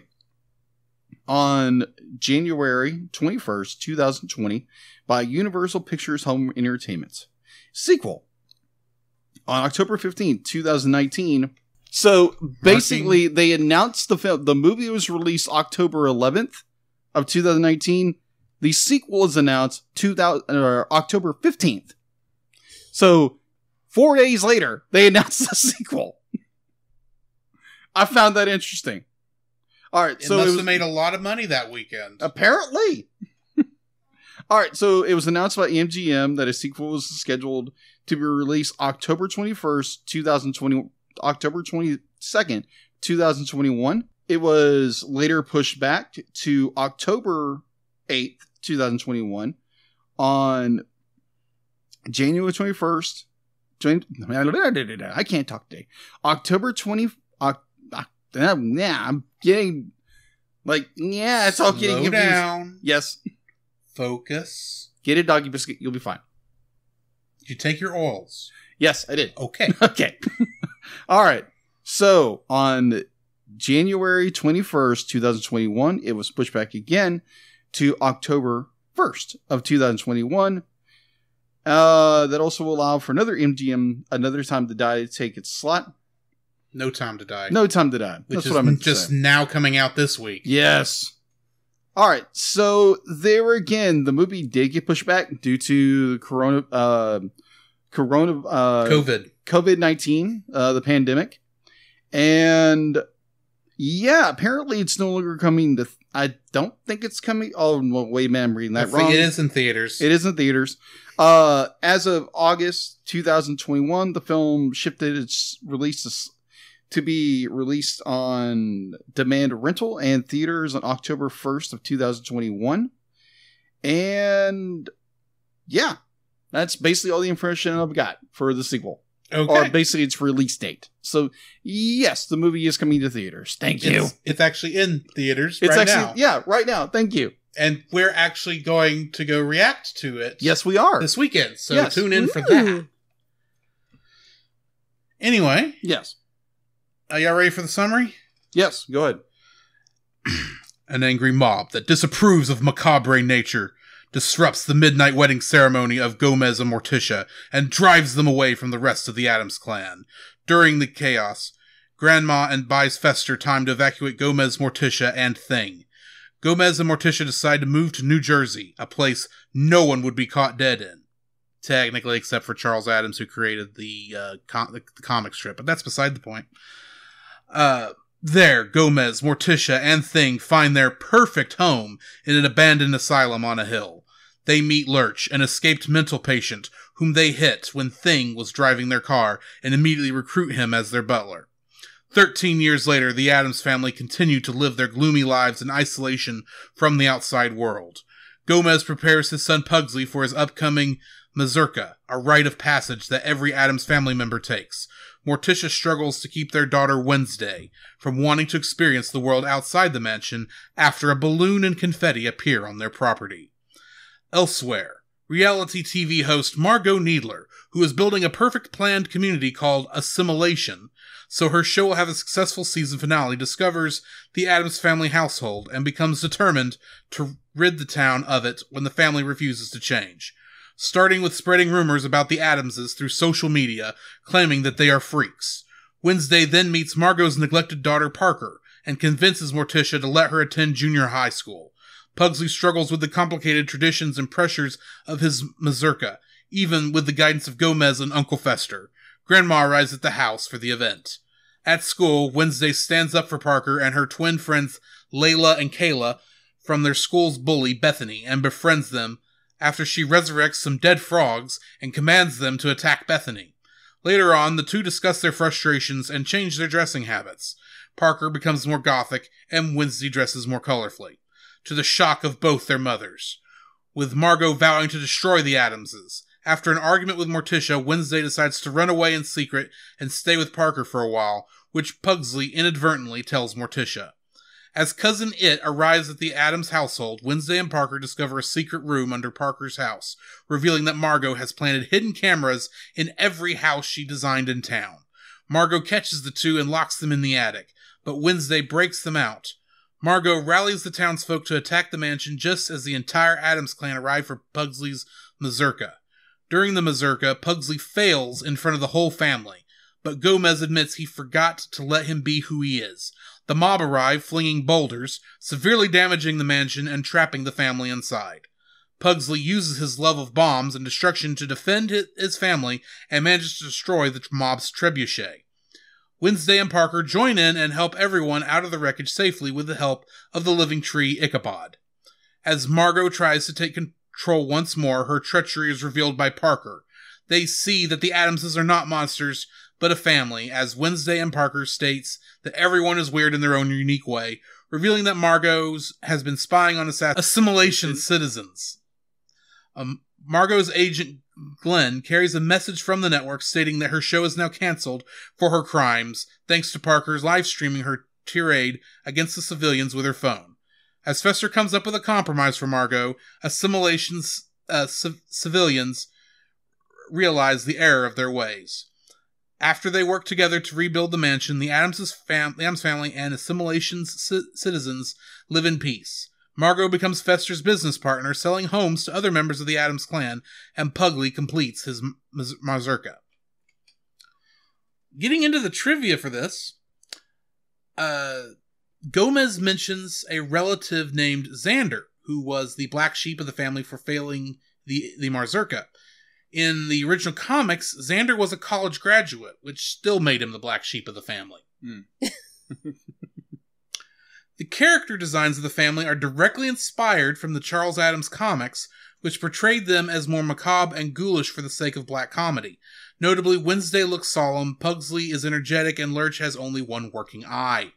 on January 21st, 2020 by Universal Pictures Home Entertainment. Sequel on October 15th, 2019. So basically, they announced the film. The movie was released October 11th of 2019. The sequel is announced October 15th. So 4 days later, they announced the sequel. I found that interesting. All right, so it must have made a lot of money that weekend. Apparently. All right, so it was announced by MGM that a sequel was scheduled to be released October 21st, 2020, October 22nd, 2021. It was later pushed back to October 8th, 2021 on January 21st. I can't talk today. October 20. I'm getting it's all getting confused. Down. Yes. Focus. Get a doggy biscuit. You'll be fine. Did you take your oils? Yes, I did. Okay. Okay. All right. So on January 21st, 2021, it was pushed back again to October 1st of 2021. That also will allow for another MGM, Another Time to Die, to take its slot. No Time to Die. No Time to Die. That's what I meant to say. Just now coming out this week. Yes. All right. So there again, the movie did get pushed back due to COVID-19, the pandemic. And yeah, apparently it's no longer coming to... I don't think it's coming... Oh, well, wait a minute, I'm reading that wrong. It is in theaters. It is in theaters. As of August 2021, the film shifted its release to be released on demand rental and theaters on October 1st of 2021. And yeah, that's basically all the information I've got for the sequel. Okay. Or basically its release date. So yes, the movie is coming to theaters. Thank you. It's actually in theaters now. Yeah, right now. Thank you. And we're actually going to go react to it. Yes, we are. This weekend. So tune in for that. Anyway. Yes. Are y'all ready for the summary? Yes, go ahead. An angry mob that disapproves of macabre nature disrupts the midnight wedding ceremony of Gomez and Morticia and drives them away from the rest of the Addams clan. During the chaos, Grandma buys Fester time to evacuate Gomez, Morticia, and Thing. Gomez and Morticia decide to move to New Jersey, a place no one would be caught dead in. Technically, except for Charles Addams, who created the comic strip, but that's beside the point. There, Gomez, Morticia, and Thing find their perfect home in an abandoned asylum on a hill. They meet Lurch, an escaped mental patient, whom they hit when Thing was driving their car, and immediately recruit him as their butler. 13 years later, the Addams family continue to live their gloomy lives in isolation from the outside world. Gomez prepares his son Pugsley for his upcoming mazurka, a rite of passage that every Addams family member takes. Morticia struggles to keep their daughter Wednesday from wanting to experience the world outside the mansion after a balloon and confetti appear on their property. Elsewhere, reality TV host Margot Needler, who is building a perfect planned community called Assimilation, so her show will have a successful season finale, discovers the Addams family household and becomes determined to rid the town of it when the family refuses to change. starting with spreading rumors about the Addamses through social media, claiming that they are freaks. Wednesday then meets Margot's neglected daughter Parker, and convinces Morticia to let her attend junior high school. Pugsley struggles with the complicated traditions and pressures of his mazurka, even with the guidance of Gomez and Uncle Fester. Grandma arrives at the house for the event. At school, Wednesday stands up for Parker and her twin friends Layla and Kayla from their school's bully, Bethany, and befriends them after she resurrects some dead frogs and commands them to attack Bethany. Later on, the two discuss their frustrations and change their dressing habits. Parker becomes more gothic, and Wednesday dresses more colorfully, to the shock of both their mothers, with Margot vowing to destroy the Addamses. After an argument with Morticia, Wednesday decides to run away in secret and stay with Parker for a while, which Pugsley inadvertently tells Morticia. As Cousin It arrives at the Addams household, Wednesday and Parker discover a secret room under Parker's house, revealing that Margot has planted hidden cameras in every house she designed in town. Margot catches the two and locks them in the attic, but Wednesday breaks them out. Margot rallies the townsfolk to attack the mansion just as the entire Addams clan arrive for Pugsley's mazurka. During the mazurka, Pugsley fails in front of the whole family, but Gomez admits he forgot to let him be who he is. The mob arrive, flinging boulders, severely damaging the mansion and trapping the family inside. Pugsley uses his love of bombs and destruction to defend his family and manages to destroy the mob's trebuchet. Wednesday and Parker join in and help everyone out of the wreckage safely with the help of the living tree Ichabod. As Margot tries to take control once more, her treachery is revealed by Parker. They see that the Addamses are not monsters, but a family, as Wednesday and Parker states that everyone is weird in their own unique way, revealing that Margot has been spying on assimilation citizens. Margot's agent Glenn carries a message from the network stating that her show is now cancelled for her crimes, thanks to Parker's live streaming her tirade against the civilians with her phone. As Fester comes up with a compromise for Margot, assimilation's civilians realize the error of their ways. After they work together to rebuild the mansion, the Addams family and assimilation's citizens live in peace. Margot becomes Fester's business partner, selling homes to other members of the Addams clan, and Pugsley completes his mazurka. Getting into the trivia for this, Gomez mentions a relative named Xander, who was the black sheep of the family for failing the mazurka. In the original comics, Xander was a college graduate, which still made him the black sheep of the family. The character designs of the family are directly inspired from the Charles Addams comics, which portrayed them as more macabre and ghoulish for the sake of black comedy. Notably, Wednesday looks solemn, Pugsley is energetic, and Lurch has only one working eye.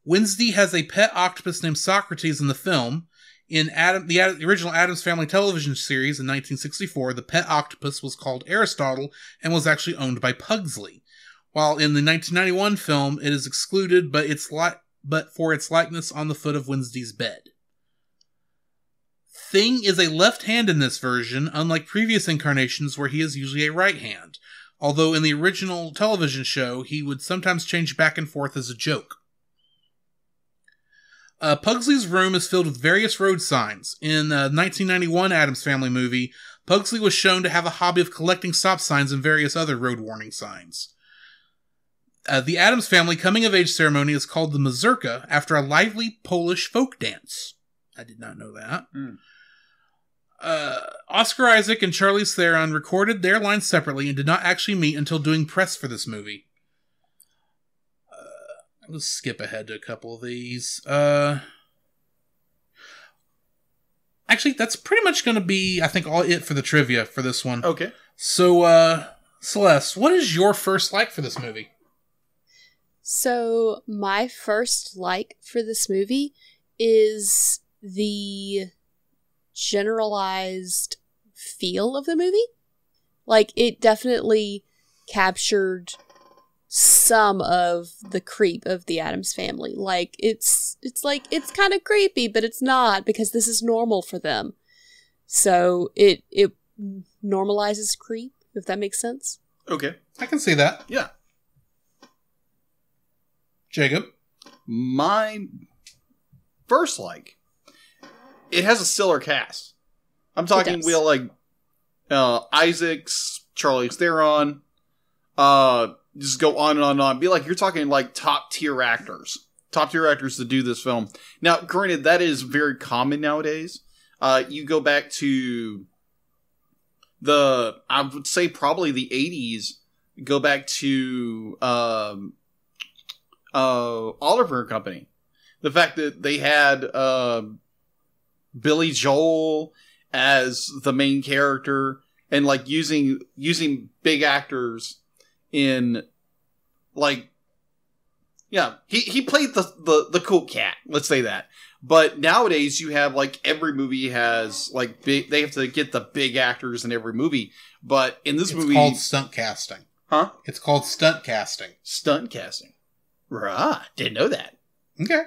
Wednesday has a pet octopus named Socrates in the film. In the original Addams Family television series in 1964, the pet octopus was called Aristotle and was actually owned by Pugsley. While in the 1991 film, it is excluded, but for its likeness on the foot of Wednesday's bed. Thing is a left hand in this version, unlike previous incarnations where he is usually a right hand, although in the original television show, he would sometimes change back and forth as a joke. Pugsley's room is filled with various road signs. In the 1991 Addams Family movie, Pugsley was shown to have a hobby of collecting stop signs and various other road warning signs. The Addams Family coming-of-age ceremony is called the mazurka, after a lively Polish folk dance. I did not know that. Oscar Isaac and Charlize Theron recorded their lines separately and did not actually meet until doing press for this movie. Let's skip ahead to a couple of these. Actually, that's pretty much going to be, I think, all it for the trivia for this one. Okay. So, Celeste, what is your first like for this movie? So, my first like for this movie is the generalized feel of the movie. Like, it definitely captured some of the creep of the Addams Family. Like, it's kind of creepy, but it's not, because this is normal for them. So it normalizes creep, if that makes sense. Okay. I can see that. Yeah. Jacob? My first like, it has a stellar cast. I'm talking we'll like Isaacs, Charlize Theron, just go on and on and on. Be like, you're talking like top tier actors to do this film. Now, granted, that is very common nowadays. You go back to I would say probably the 80s, go back to Oliver & Company. The fact that they had Billy Joel as the main character and like using big actors in like, yeah, he played the cool cat, let's say that. But nowadays you have like every movie has like they have to get the big actors in every movie. But in this movie, it's called stunt casting. Huh? It's called stunt casting. Stunt casting. Right. Didn't know that. Okay.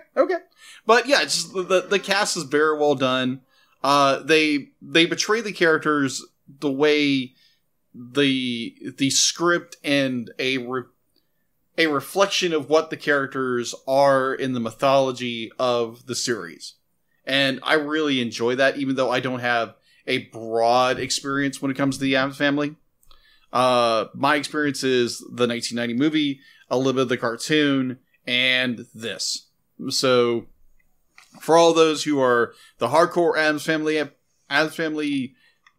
But yeah, it's just the cast is very well done. They portray the characters the way the script and a reflection of what the characters are in the mythology of the series. And I really enjoy that, even though I don't have a broad experience when it comes to the Addams Family. My experience is the 1990 movie, a little bit of the cartoon, and this. So, for all those who are the hardcore Addams Family,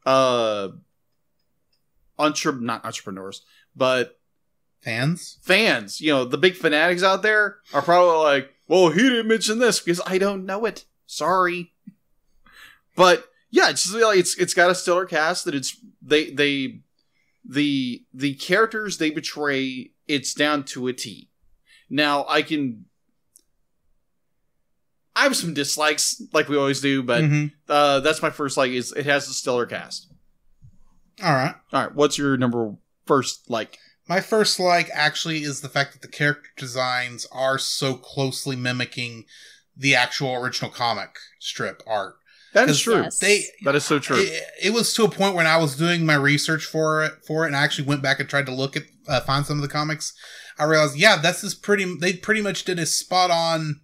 not entrepreneurs, but fans, the big fanatics out there are probably like, well, he didn't mention this because I don't know it. Sorry. But yeah, it's just like, it's got a stellar cast that the characters they portray, it's down to a T. Now I have some dislikes like we always do, but that's my first like is it has a stellar cast. All right. What's your first like? My first like actually is the fact that the character designs are so closely mimicking the actual original comic strip art. That is true. Yes. That is so true. It was to a point when I was doing my research for it, and I actually went back and tried to look at find some of the comics. I realized, yeah, they pretty much did a spot on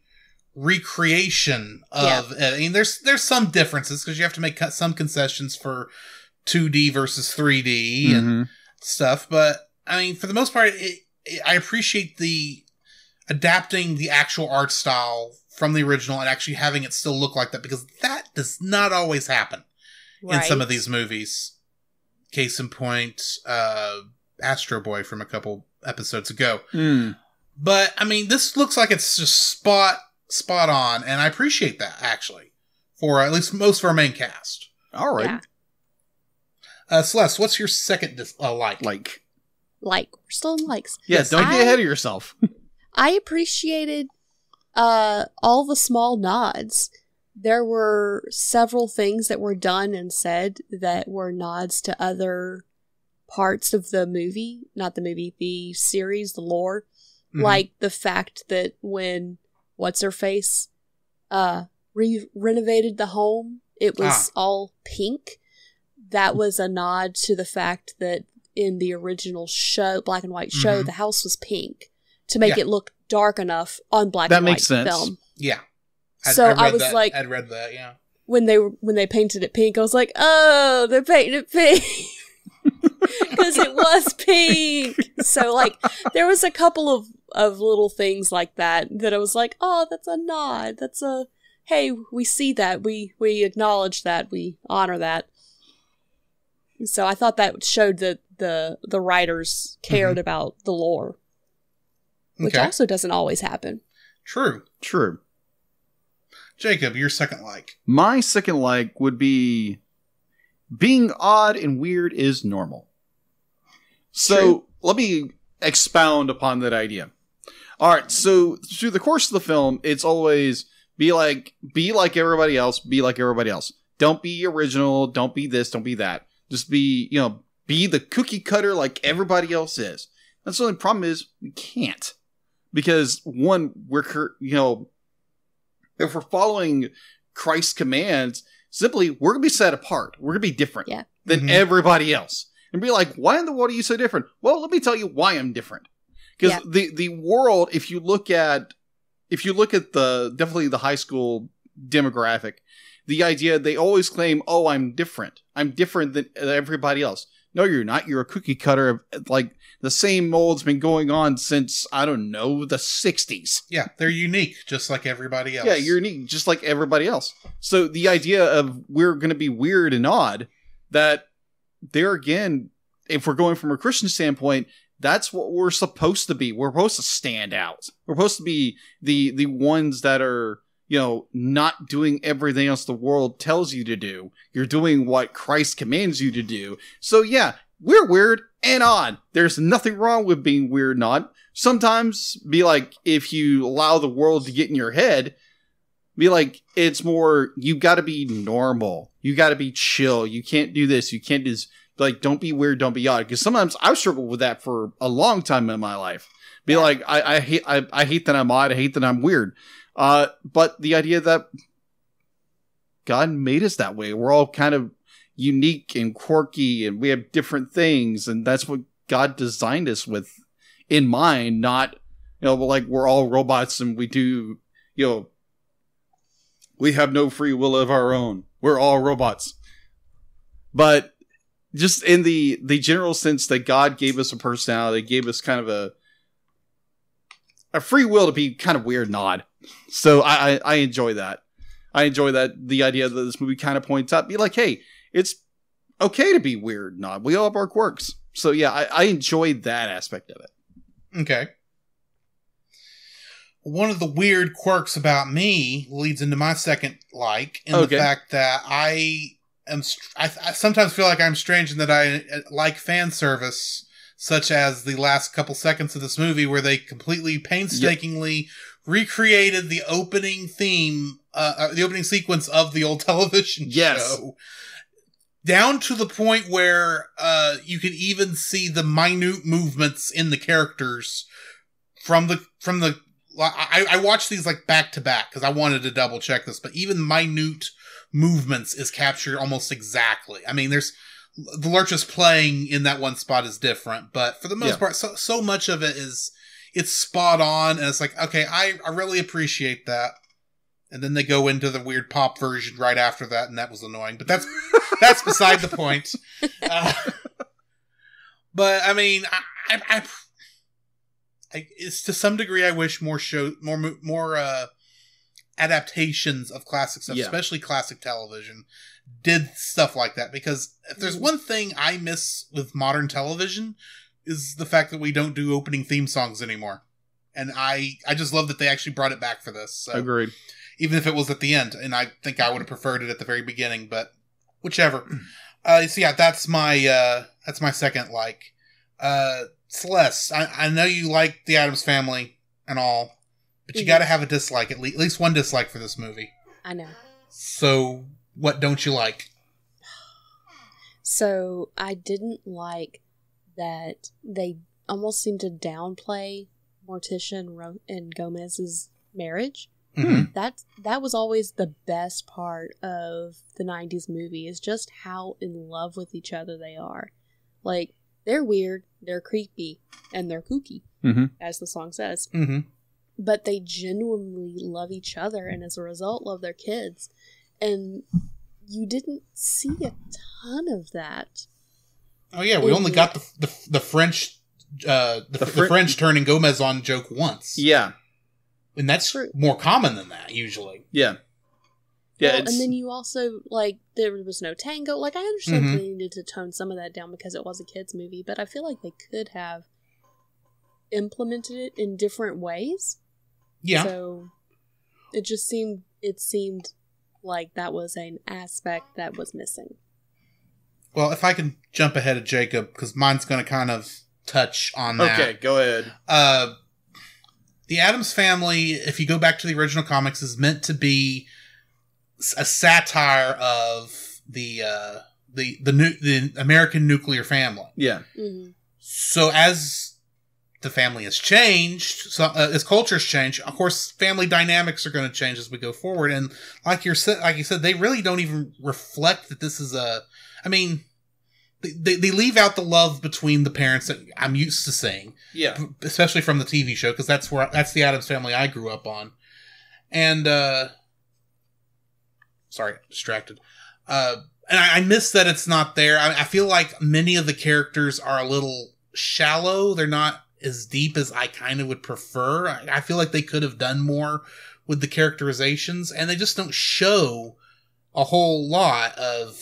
recreation of. I mean, there's some differences because you have to make some concessions for 2D versus 3D and stuff, but I mean, for the most part, I appreciate the adapting the actual art style from the original and actually having it still look like that, because that does not always happen in some of these movies. Case in point, Astro Boy from a couple episodes ago. But I mean, this looks like it's just spot on, and I appreciate that actually for at least most of our main cast. All right. Yeah. Celeste, what's your second Like, we're still in likes. Yeah, don't get ahead of yourself. I appreciated all the small nods. There were several things that were done and said that were nods to other parts of the movie. Not the movie, the series, the lore. Like the fact that when What's-Her-Face renovated the home, it was all pink. That was a nod to the fact that in the original show, black and white show, the house was pink to make it look dark enough on black and white film. Yeah. I'd read that, yeah. When they painted it pink, I was like, oh, they're painting it pink. Because it was pink. So, like, there was a couple of little things like that I was like, oh, that's a nod. That's a, hey, we see that. We acknowledge that. We honor that. So I thought that showed that the writers cared about the lore. Which also doesn't always happen. True. Jacob, your second like. My second like would be being odd and weird is normal. So let me expound upon that idea. All right. So through the course of the film, it's always be like everybody else. Be like everybody else. Don't be original. Don't be this. Don't be that. Just be the cookie cutter like everybody else is. That's the only problem is we can't. Because one, if we're following Christ's commands, simply we're going to be set apart. We're going to be different than everybody else. And be like, why in the world are you so different? Well, let me tell you why I'm different. Because the world, if you look at definitely the high school demographic, the idea they always claim, oh, I'm different than everybody else. No, you're not. You're a cookie cutter. Like, the same mold's been going on since, I don't know, the 60s. Yeah, they're unique, just like everybody else. Yeah, you're unique, just like everybody else. So the idea of we're going to be weird and odd, that there again, if we're going from a Christian standpoint, that's what we're supposed to be. We're supposed to stand out. We're supposed to be the ones that are, not doing everything else the world tells you to do. You're doing what Christ commands you to do. So yeah, we're weird and odd. There's nothing wrong with being weird and odd. Sometimes, be like, if you allow the world to get in your head, be like, it's more, you gotta be normal. You gotta be chill. You can't do this. You can't do this. Like, don't be weird, don't be odd. Because sometimes I've struggled with that for a long time in my life. Be like, I hate that I'm odd. I hate that I'm weird. But the idea that God made us that way. We're all kind of unique and quirky, and we have different things, and that's what God designed us with in mind. Not, like we're all robots and we do, we have no free will of our own. We're all robots. But just in the general sense that God gave us a personality, gave us kind of a free will to be kind of weird and odd. So I enjoy that. I enjoy that, the idea that this movie kind of points out, be like, hey, it's okay to be weird and odd. We all have our quirks. So yeah, I enjoy that aspect of it. Okay. One of the weird quirks about me leads into my second the fact that I sometimes feel like I'm strange in that I like fan service, such as the last couple seconds of this movie where they completely painstakingly recreated the opening theme, the opening sequence of the old television show. Down to the point where you can even see the minute movements in the characters from the I watched these like back to back because I wanted to double check this, but even minute movements is captured almost exactly. I mean, there's the lurches playing in that one spot is different, but for the most part, so much of it it's spot on, and it's like, okay, I really appreciate that. And then they go into the weird pop version right after that, and that was annoying. But that's beside the point. But I mean, I it's to some degree I wish more adaptations of classic stuff, especially classic television, did stuff like that. Because if there's one thing I miss with modern television, is the fact that we don't do opening theme songs anymore. And I just love that they actually brought it back for this. So. Agreed. Even if it was at the end, and I think I would have preferred it at the very beginning, but whichever. So yeah, that's my second like. Celeste, I know you like the Addams Family and all, but you got to have a dislike, at least one dislike for this movie. I know. So what don't you like? So I didn't like that they almost seemed to downplay Morticia and Gomez's marriage. Mm-hmm. That was always the best part of the 90s movie, is just how in love with each other they are. Like, they're weird, they're creepy, and they're kooky, as the song says. Mm-hmm. But they genuinely love each other, and as a result love their kids. And you didn't see a ton of that. Oh yeah, we only got the French the French turning Gomez on joke once. Yeah. And that's more common than that, usually. Yeah. Yeah, well, and then you also, like, there was no tango. Like, I understand they needed to tone some of that down because it was a kid's movie, but I feel like they could have implemented it in different ways. Yeah. So, it seemed like that was an aspect that was missing. Well, if I can jump ahead of Jacob, because mine's going to kind of touch on that. Okay, go ahead. The Addams Family, if you go back to the original comics, is meant to be a satire of the American nuclear family. Yeah. Mm-hmm. So as the family has changed, as culture's changed, of course, family dynamics are going to change as we go forward. And like you said, they really don't even reflect that this is I mean, they leave out the love between the parents that I'm used to seeing. Yeah. Especially from the TV show, because that's the Addams Family I grew up on. And Sorry, distracted. And I miss that it's not there. I feel like many of the characters are a little shallow. They're not as deep as I kind of would prefer. I feel like they could have done more with the characterizations, and they just don't show a whole lot of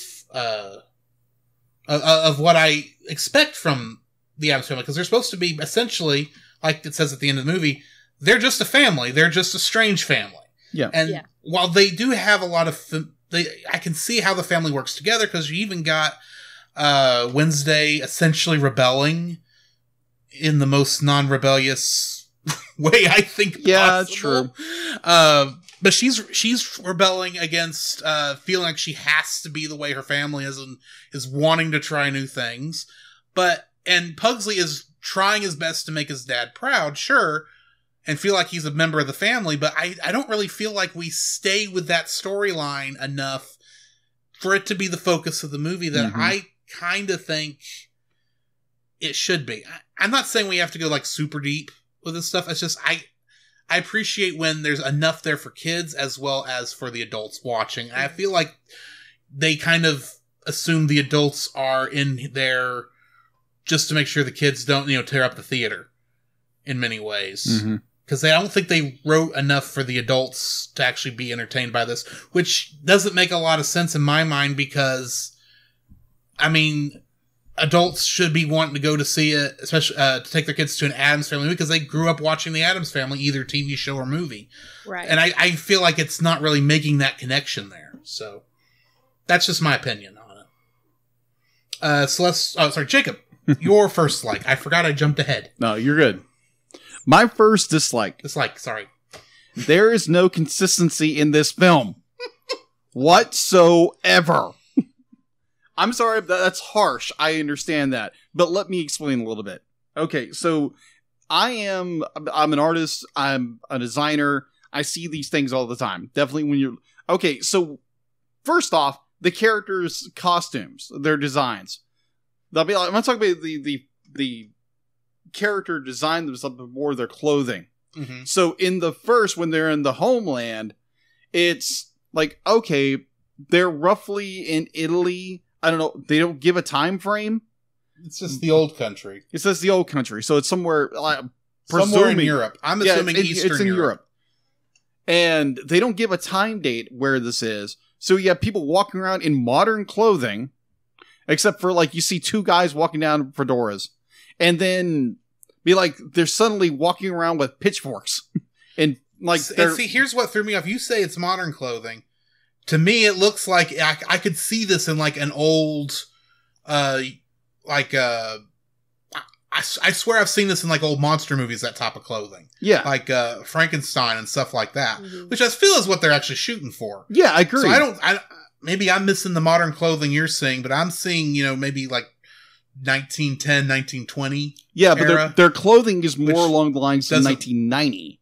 what I expect from the Addams Family, because they're supposed to be essentially, like it says at the end of the movie, they're just a family. They're just a strange family. Yeah. And while they do have a lot of... I can see how the family works together, because you even got Wednesday essentially rebelling in the most non-rebellious way I think possible. True. But she's rebelling against feeling like she has to be the way her family is, and is wanting to try new things. And Pugsley is trying his best to make his dad proud, sure, and feel like he's a member of the family, but I don't really feel like we stay with that storyline enough for it to be the focus of the movie that I kind of think it should be. I'm not saying we have to go like super deep with this stuff. It's just I appreciate when there's enough there for kids as well as for the adults watching. And I feel like they kind of assume the adults are in there just to make sure the kids don't, tear up the theater in many ways. Because I don't think they wrote enough for the adults to actually be entertained by this, which doesn't make a lot of sense in my mind, because, adults should be wanting to go to see it, especially to take their kids to an Addams Family movie, because they grew up watching the Addams Family, either TV show or movie. Right. And I feel like it's not really making that connection there. So that's just my opinion on it. Celeste, Jacob, your first like. I forgot I jumped ahead. No, you're good. My first dislike. Sorry. There is no consistency in this film. Whatsoever. I'm sorry, that's harsh. I understand that. But let me explain a little bit. Okay, so I'm an artist. I'm a designer. I see these things all the time. Definitely when you're... Okay, so first off, the characters' costumes, their designs. I'm not talking about the character design themselves, more their clothing. So in the first, when they're in the homeland, it's like, okay, they're roughly in Italy. I don't know. They don't give a time frame. It's just the old country. It says the old country. So it's somewhere in Europe. I'm assuming Eastern it's in Europe. And they don't give a time date where this is. So you have people walking around in modern clothing, except for you see two guys walking down fedoras. And then be like, they're suddenly walking around with pitchforks. And see, here's what threw me off. You say it's modern clothing. To me, it looks like I could see this in an old, I swear I've seen this in old monster movies, that type of clothing. Yeah. Frankenstein and stuff like that, which I feel is what they're actually shooting for. Yeah, I agree. So maybe I'm missing the modern clothing you're seeing, but I'm seeing, maybe 1910, 1920. Yeah, but their clothing is more along the lines of 1990.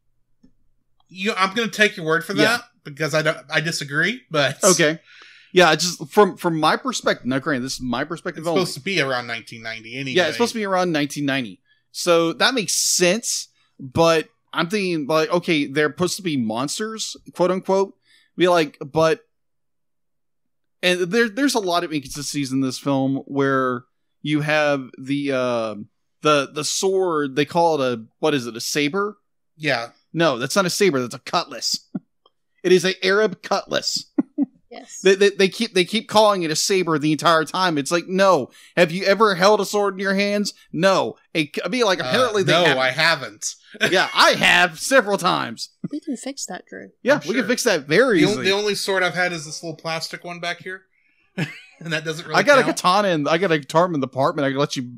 I'm going to take your word for that, because I disagree, but okay. Yeah, just from my perspective. Now, granted, this is my perspective. It's supposed to be around 1990 anyway. Yeah, it's supposed to be around 1990. So that makes sense, but I'm thinking, okay, they're supposed to be monsters, quote unquote. But and there's a lot of inconsistencies in this film where you have the sword, they call it a saber? Yeah. No, that's not a saber, that's a cutlass. It is an Arab cutlass. Yes. They keep calling it a saber the entire time. It's no. Have you ever held a sword in your hands? No. Apparently they haven't. No, I haven't. Yeah, I have several times. We can fix that, Drew. Yeah, we can fix that very easily. The only sword I've had is this little plastic one back here. And that doesn't really I got count. a katana and I got a guitar in the apartment. I can let you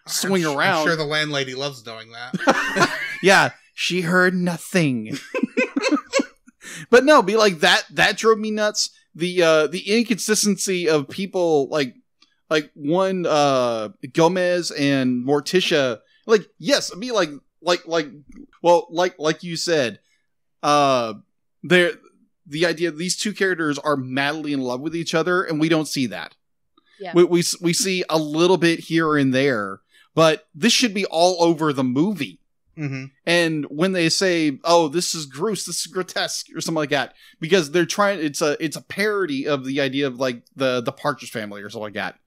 swing around. I'm sure the landlady loves doing that. Yeah, she heard nothing. But no, that drove me nuts. The inconsistency of people like one Gomez and Morticia. Yes, like you said, the idea these two characters are madly in love with each other, and we don't see that. Yeah. We see a little bit here and there, but this should be all over the movie. Mm-hmm. And when they say, "Oh, this is gross, this is grotesque," or something like that, because they're trying, it's a parody of the idea of like the Partridge Family or something like that.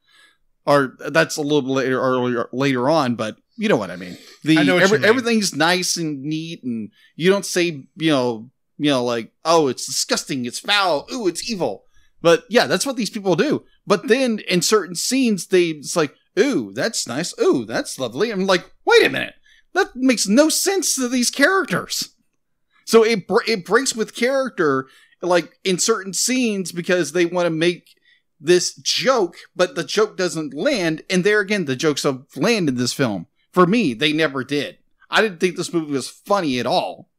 Or that's a little bit later on, but you know what I mean. I know what you mean. Everything's nice and neat, and you don't say, like, "Oh, it's disgusting, it's foul, ooh, it's evil." But yeah, that's what these people do. But then in certain scenes, it's like, "Ooh, that's nice. Ooh, that's lovely." I'm like, wait a minute. That makes no sense to these characters. So it breaks with character, like in certain scenes, because they want to make this joke, but the joke doesn't land. And there again, the jokes have landed in this film. For me, they never did. I didn't think this movie was funny at all.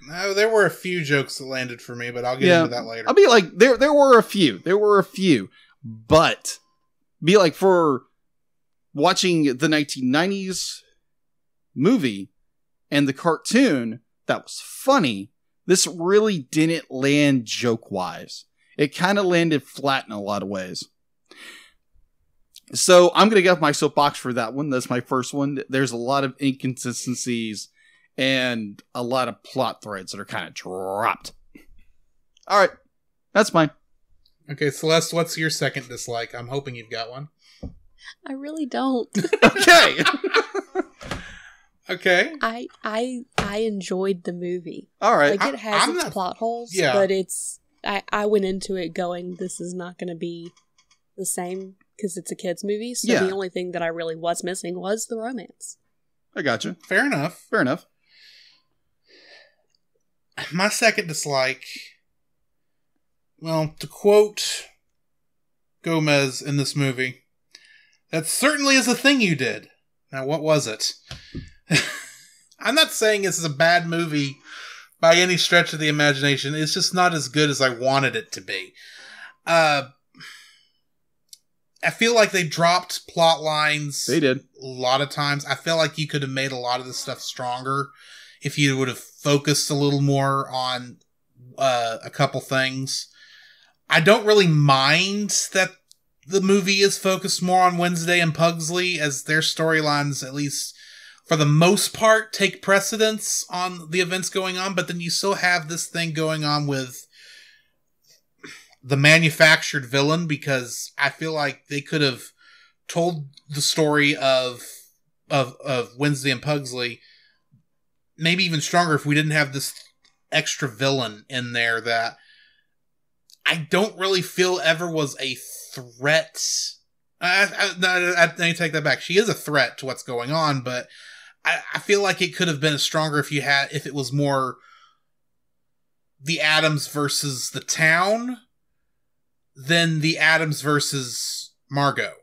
No, there were a few jokes that landed for me, but I'll get into that later. I'll be like, there were a few. But be like, for watching the 1990s movie and the cartoon that was funny, this really didn't land joke-wise. It kind of landed flat in a lot of ways. So I'm going to get off my soapbox for that one. That's my first one. There's a lot of inconsistencies and a lot of plot threads that are kind of dropped. All right. That's mine. Okay, Celeste, what's your second dislike? I'm hoping you've got one. I really don't. Okay. Okay. I enjoyed the movie. All right. Like, it has its plot holes, yeah. but I went into it going, this is not going to be the same because it's a kid's movie. So the only thing that I really was missing was the romance. I gotcha. Fair enough. My second dislike, well, to quote Gomez in this movie, "That certainly is a thing you did." Now, what was it? I'm not saying this is a bad movie by any stretch of the imagination. It's just not as good as I wanted it to be. I feel like they dropped plot lines. They did. A lot of times. I feel like you could have made a lot of this stuff stronger if you would have focused a little more on a couple things. I don't really mind that the movie is focused more on Wednesday and Pugsley, as their storylines, at least for the most part, take precedence on the events going on, but then you still have this thing going on with the manufactured villain, because I feel like they could have told the story of Wednesday and Pugsley maybe even stronger if we didn't have this extra villain in there that I don't really feel ever was a threat. I take that back. She is a threat to what's going on, but I feel like it could have been stronger if it was more the Addams versus the town than the Addams versus Margot,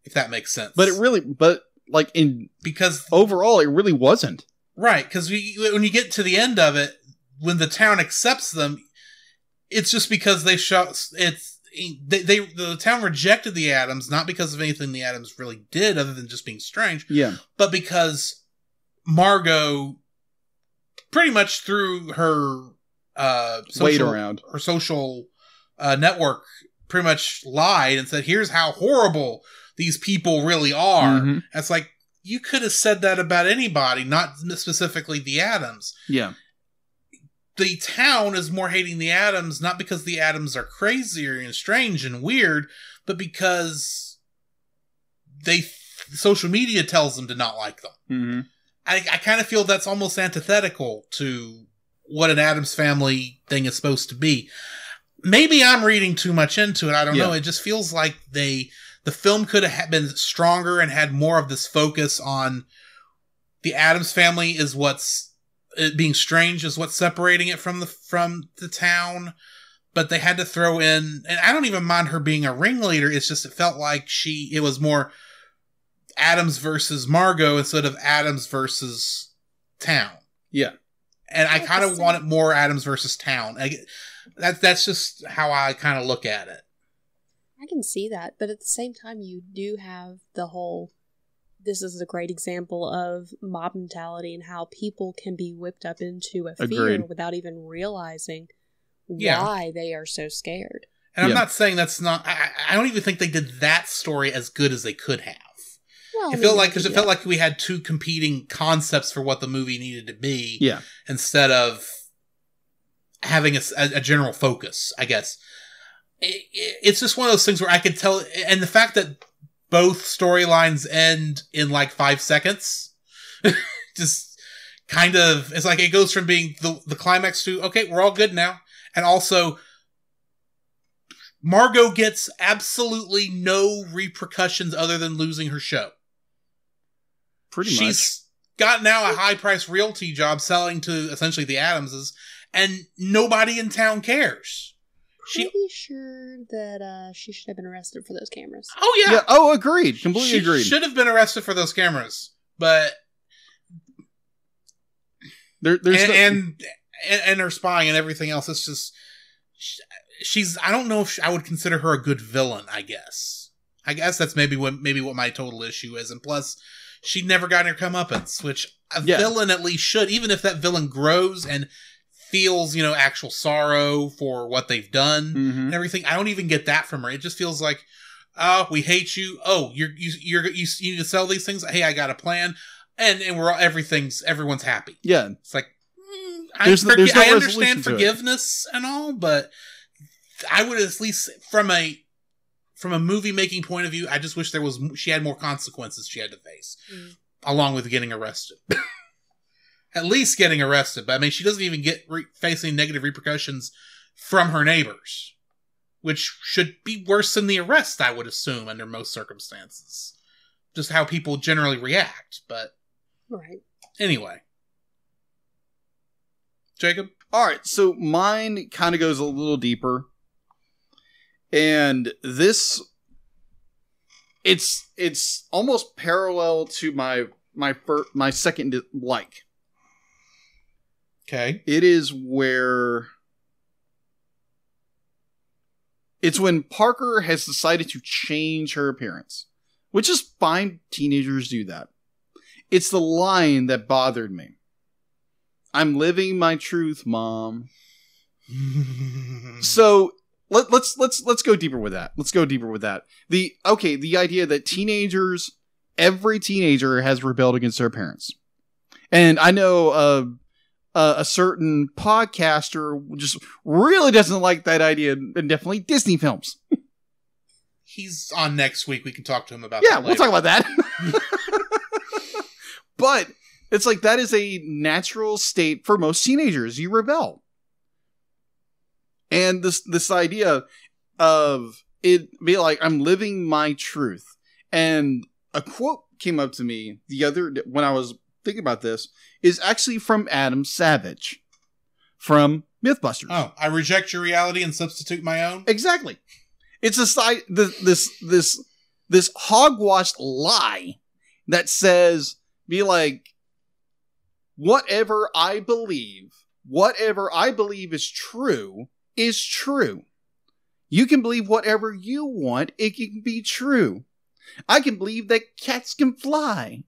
if that makes sense. Because overall, it really wasn't. Right, because when you get to the end of it, when the town accepts them, it's just because the town rejected the Addams, not because of anything the Addams really did other than just being strange. Yeah. But because Margot, pretty much through her social network, pretty much lied and said, "Here's how horrible these people really are." Mm-hmm. It's like, you could have said that about anybody, not specifically the Addams. Yeah. The town is more hating the Addams, not because the Addams are crazy and strange and weird, but because social media tells them to not like them. Mm-hmm. I kind of feel that's almost antithetical to what an Addams Family thing is supposed to be. Maybe I'm reading too much into it. I don't know. It just feels like the film could have been stronger and had more of this focus on the Addams Family is being strange is what's separating it from the town. But they had to throw in, and I don't even mind her being a ringleader. It's just, it felt like it was more Addams versus Margot instead of Addams versus town. Yeah. And I kind of want it more Addams versus town. That's just how I kind of look at it. I can see that, but at the same time, you do have the whole, this is a great example of mob mentality and how people can be whipped up into a fear without even realizing why they are so scared. And I'm not saying that's not, I don't even think they did that story as good as they could have. It felt like we had two competing concepts for what the movie needed to be. Yeah. Instead of having a general focus, I guess. It's just one of those things where I could tell, and the fact that both storylines end in like 5 seconds, just kind of, it's like it goes from being the climax to, okay, we're all good now. And also, Margot gets absolutely no repercussions other than losing her show. Pretty much. She's got now a high-priced realty job selling to essentially the Addamses, and nobody in town cares. Pretty sure that she should have been arrested for those cameras. Oh, yeah. Oh, agreed. Completely agreed. She should have been arrested for those cameras, but... And her spying and everything else, it's just... She's... I don't know if I would consider her a good villain, I guess. I guess that's maybe what my total issue is. And plus, she never got her comeuppance, which a villain at least should, even if that villain grows and feels, actual sorrow for what they've done and everything. I don't even get that from her. It just feels like, oh, we hate you. Oh, you need to sell these things. Hey, I got a plan. And everyone's happy. Yeah. It's like, I understand forgiveness and all, but I would at least, from a movie making point of view, I just wish she had more consequences she had to face, along with getting arrested. At least getting arrested, but I mean, she doesn't even get facing negative repercussions from her neighbors, which should be worse than the arrest, I would assume, under most circumstances. Just how people generally react, but right. Anyway, Jacob. All right, so mine kind of goes a little deeper. And this, it's almost parallel to my second like. Okay. It is it's when Parker has decided to change her appearance, which is fine. Teenagers do that. It's the line that bothered me. I'm living my truth, Mom. So let's go deeper with that. The idea that every teenager has rebelled against their parents. And I know a certain podcaster just really doesn't like that idea, and definitely Disney films. He's on next week. We can talk to him about that. Yeah, we'll talk about that. But it's like that is a natural state for most teenagers. You rebel. And this idea of it be like, I'm living my truth. And a quote came up to me when I was thinking about this, is actually from Adam Savage from Mythbusters. Oh, I reject your reality and substitute my own? Exactly. It's this hogwashed lie that says, be like, whatever I believe is true is true. You can believe whatever you want, it can be true. I can believe that cats can fly,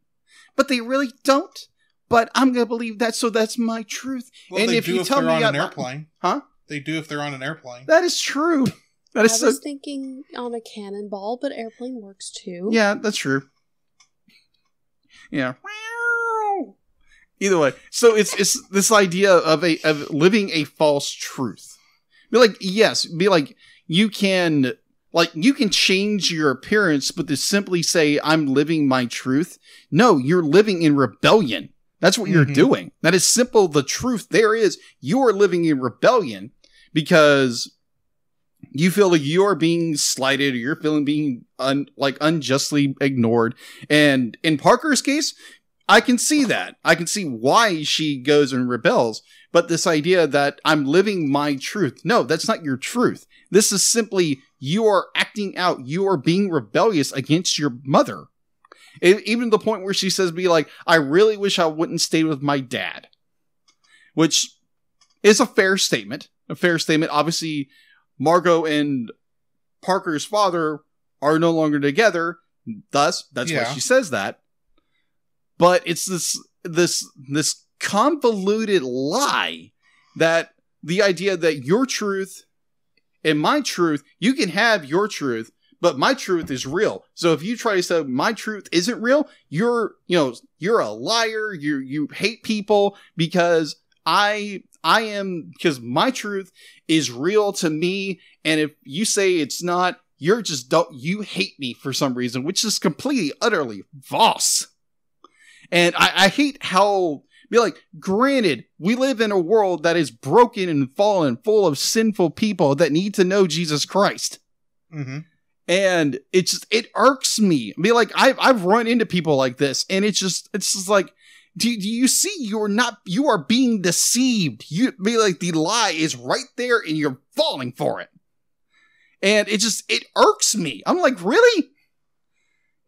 but they really don't. But I'm going to believe that, so that's my truth. Well, and if you tell me on an airplane. Huh? They do if they're on an airplane. That is true. I was thinking on a cannonball, but airplane works too. Yeah, that's true. Yeah. Either way, so it's this idea of living a false truth. Be like you can change your appearance, but to simply say I'm living my truth, no, you're living in rebellion. That's what you're doing. That is simple. The truth there is you are living in rebellion because you feel like you're being slighted or you're feeling being unjustly ignored. And in Parker's case, I can see that. I can see why she goes and rebels. But this idea that I'm living my truth. No, that's not your truth. This is simply you are acting out. You are being rebellious against your mother. Even to the point where she says, be like, I really wish I wouldn't stay with my dad. Which is a fair statement. Obviously, Margot and Parker's father are no longer together. Thus, that's why she says that. But it's this convoluted lie that the idea that your truth and my truth, you can have your truth, but my truth is real. So if you try to say my truth isn't real, you're a liar. You hate people because because my truth is real to me. And if you say it's not, you hate me for some reason, which is completely, utterly false. And I hate how, granted, we live in a world that is broken and fallen, full of sinful people that need to know Jesus Christ. Mm-hmm. And it irks me. I've run into people like this, and it's just like, do you see you are being deceived? The lie is right there and you're falling for it. And it irks me. I'm like, really?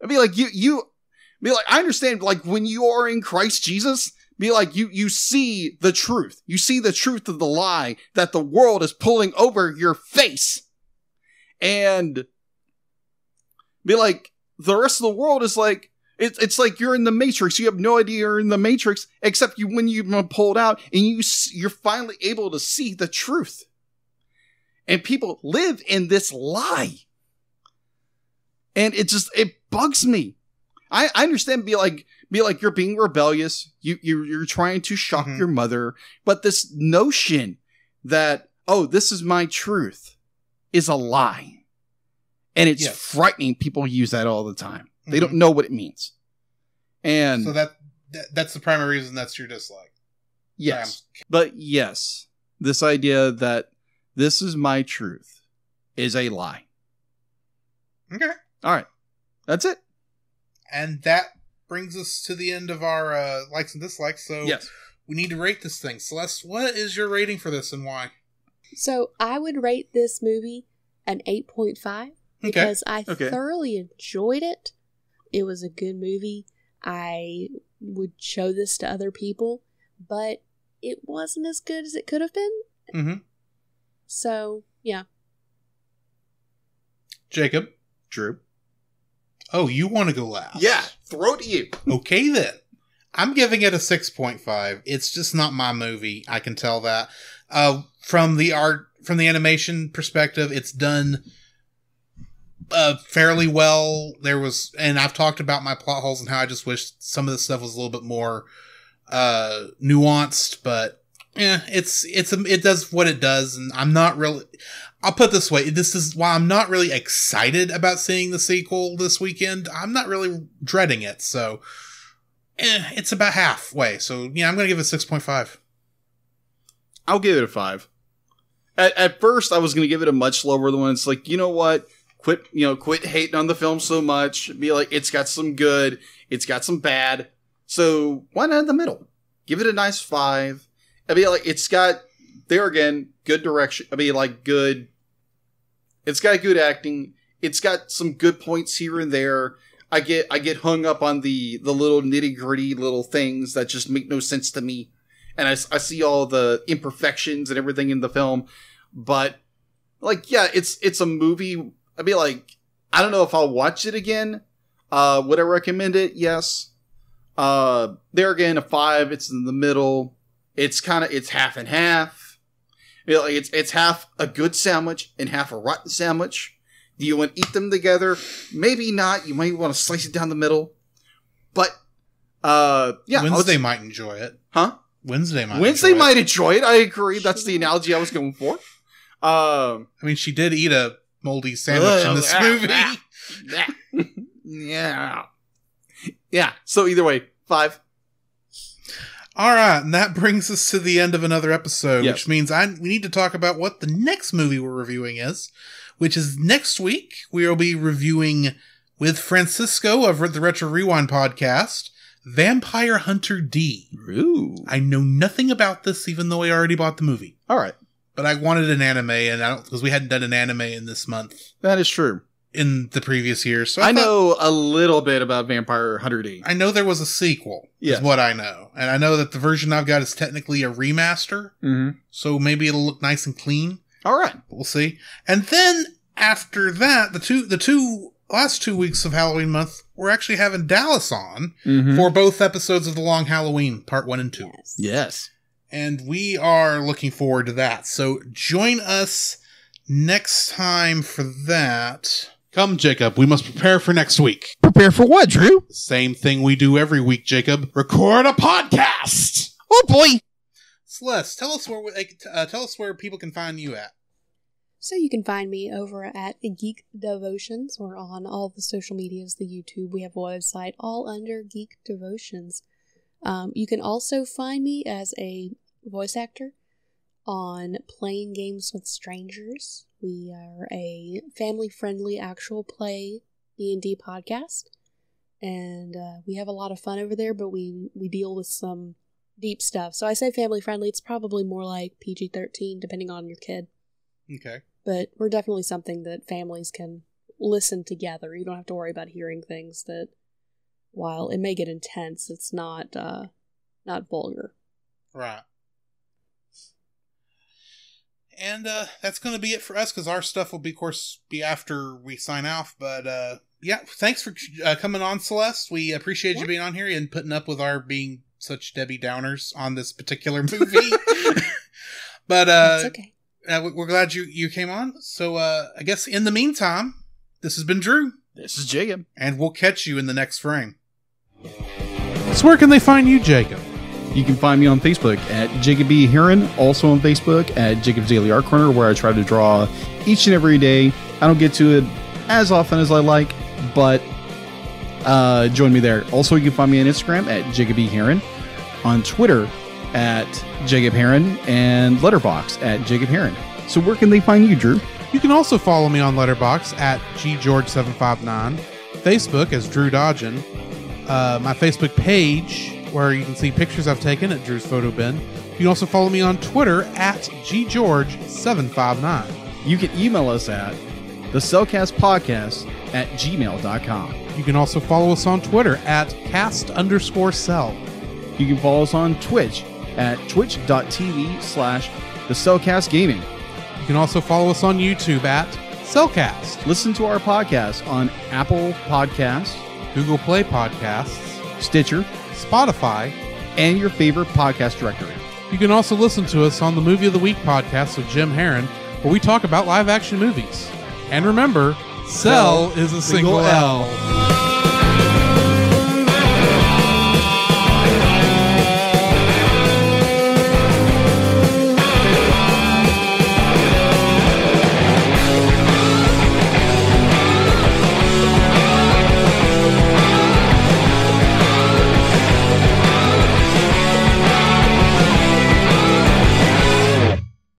I understand, when you are in Christ Jesus, you see the truth. You see the truth of the lie that the world is pulling over your face. And the rest of the world is like, it's like you're in the Matrix. You have no idea you're in the Matrix, except when you've been pulled out and you're finally able to see the truth. And people live in this lie. And it bugs me. I understand you're being rebellious. You're trying to shock your mother. But this notion that, this is my truth is a lie. And it's frightening. People use that all the time. They don't know what it means. And so that's the primary reason that's your dislike. Yes. But yes, this idea that this is my truth is a lie. Okay. All right. That's it. And that brings us to the end of our likes and dislikes. So yes, we need to rate this thing. Celeste, what is your rating for this and why? So I would rate this movie an 8.5 because I thoroughly enjoyed it. It was a good movie. I would show this to other people, but it wasn't as good as it could have been. Mm-hmm. So, yeah. Jacob? Drew? Oh, you want to go last? Yeah, throw it to you. Okay, then. I'm giving it a 6.5. It's just not my movie. I can tell that. From the animation perspective, it's done fairly well. And I've talked about my plot holes and how I just wish some of the stuff was a little bit more nuanced, but it does what it does, and I'm not really. I'll put it this way: this is why I'm not really excited about seeing the sequel this weekend. I'm not really dreading it, so it's about halfway. So yeah, I'm going to give it 6.5. I'll give it a 5. At first, I was going to give it a much lower one. It's like, you know what? Quit hating on the film so much. Be like, it's got some good, it's got some bad. So why not in the middle? Give it a nice 5. I mean, it's got, there again, good direction. I mean, good. It's got good acting. It's got some good points here and there. I get hung up on the little nitty gritty little things that just make no sense to me. And I see all the imperfections and everything in the film. But it's a movie. I mean, I don't know if I'll watch it again. Would I recommend it? Yes. There again, a 5. It's in the middle. It's half and half. It's half a good sandwich and half a rotten sandwich. Do you want to eat them together? Maybe not. You might want to slice it down the middle. But, yeah. Wednesday might enjoy it. Huh? Wednesday might enjoy it. I agree. That's the analogy I was going for. I mean, she did eat a moldy sandwich in this movie. Yeah. Yeah. So either way, 5. All right, and that brings us to the end of another episode, yes. Which means we need to talk about what the next movie we're reviewing is, which is next week. We will be reviewing with Francisco of the Retro Rewind podcast, Vampire Hunter D. Ooh. I know nothing about this, even though I already bought the movie. All right. But I wanted an anime, and because we hadn't done an anime in this month. That is true. In the previous year. So I know a little bit about Vampire Hunter D. I know there was a sequel, is what I know. And I know that the version I've got is technically a remaster. Mm-hmm. So maybe it'll look nice and clean. All right. We'll see. And then after that, the last 2 weeks of Halloween month, we're actually having Dallas on for both episodes of The Long Halloween, part 1 and 2. Yes. And we are looking forward to that. So join us next time for that. Come, Jacob, we must prepare for next week. Prepare for what, Drew? Same thing we do every week, Jacob. Record a podcast! Oh, boy! Celeste, tell us where people can find you at. So you can find me over at Geek Devotions or on all the social medias, the YouTube. We have a website all under Geek Devotions. You can also find me as a voice actor on Playing Games with Strangers. We are a family-friendly actual play D&D podcast. And we have a lot of fun over there, but we deal with some deep stuff. So I say family-friendly. It's probably more like PG-13, depending on your kid. Okay. But we're definitely something that families can listen together. You don't have to worry about hearing things that, while it may get intense, it's not vulgar. Right. And that's going to be it for us, because our stuff will, of course, be after we sign off. But yeah, thanks for coming on, Celeste. We appreciate you being on here and putting up with our being such Debbie Downers on this particular movie. But it's okay. We're glad you came on. So I guess in the meantime, this has been Drew. This is Jacob. And we'll catch you in the next frame. So where can they find you, Jacob? You can find me on Facebook at Jacob B. Heron, also on Facebook at Jacob's Daily Art Corner, where I try to draw each and every day. I don't get to it as often as I like, but join me there. Also, you can find me on Instagram at Jacob B. Heron, on Twitter at Jacob Heron, and Letterboxd at Jacob Heron. So where can they find you, Drew? You can also follow me on Letterboxd at GGeorge759, Facebook as Drew Dodgen, my Facebook page where you can see pictures I've taken at Drew's Photo Bin. You can also follow me on Twitter at GGeorge759. You can email us at thecellcastpodcast@gmail.com. You can also follow us on Twitter at cast_cell. You can follow us on Twitch at twitch.tv/thecellcastgaming. You can also follow us on YouTube at Cellcast. Listen to our podcast on Apple Podcasts, Google Play Podcasts, Stitcher, Spotify, and your favorite podcast directory. You can also listen to us on the Movie of the Week podcast with Jim Heron, where we talk about live-action movies. And remember, Cell is a single L.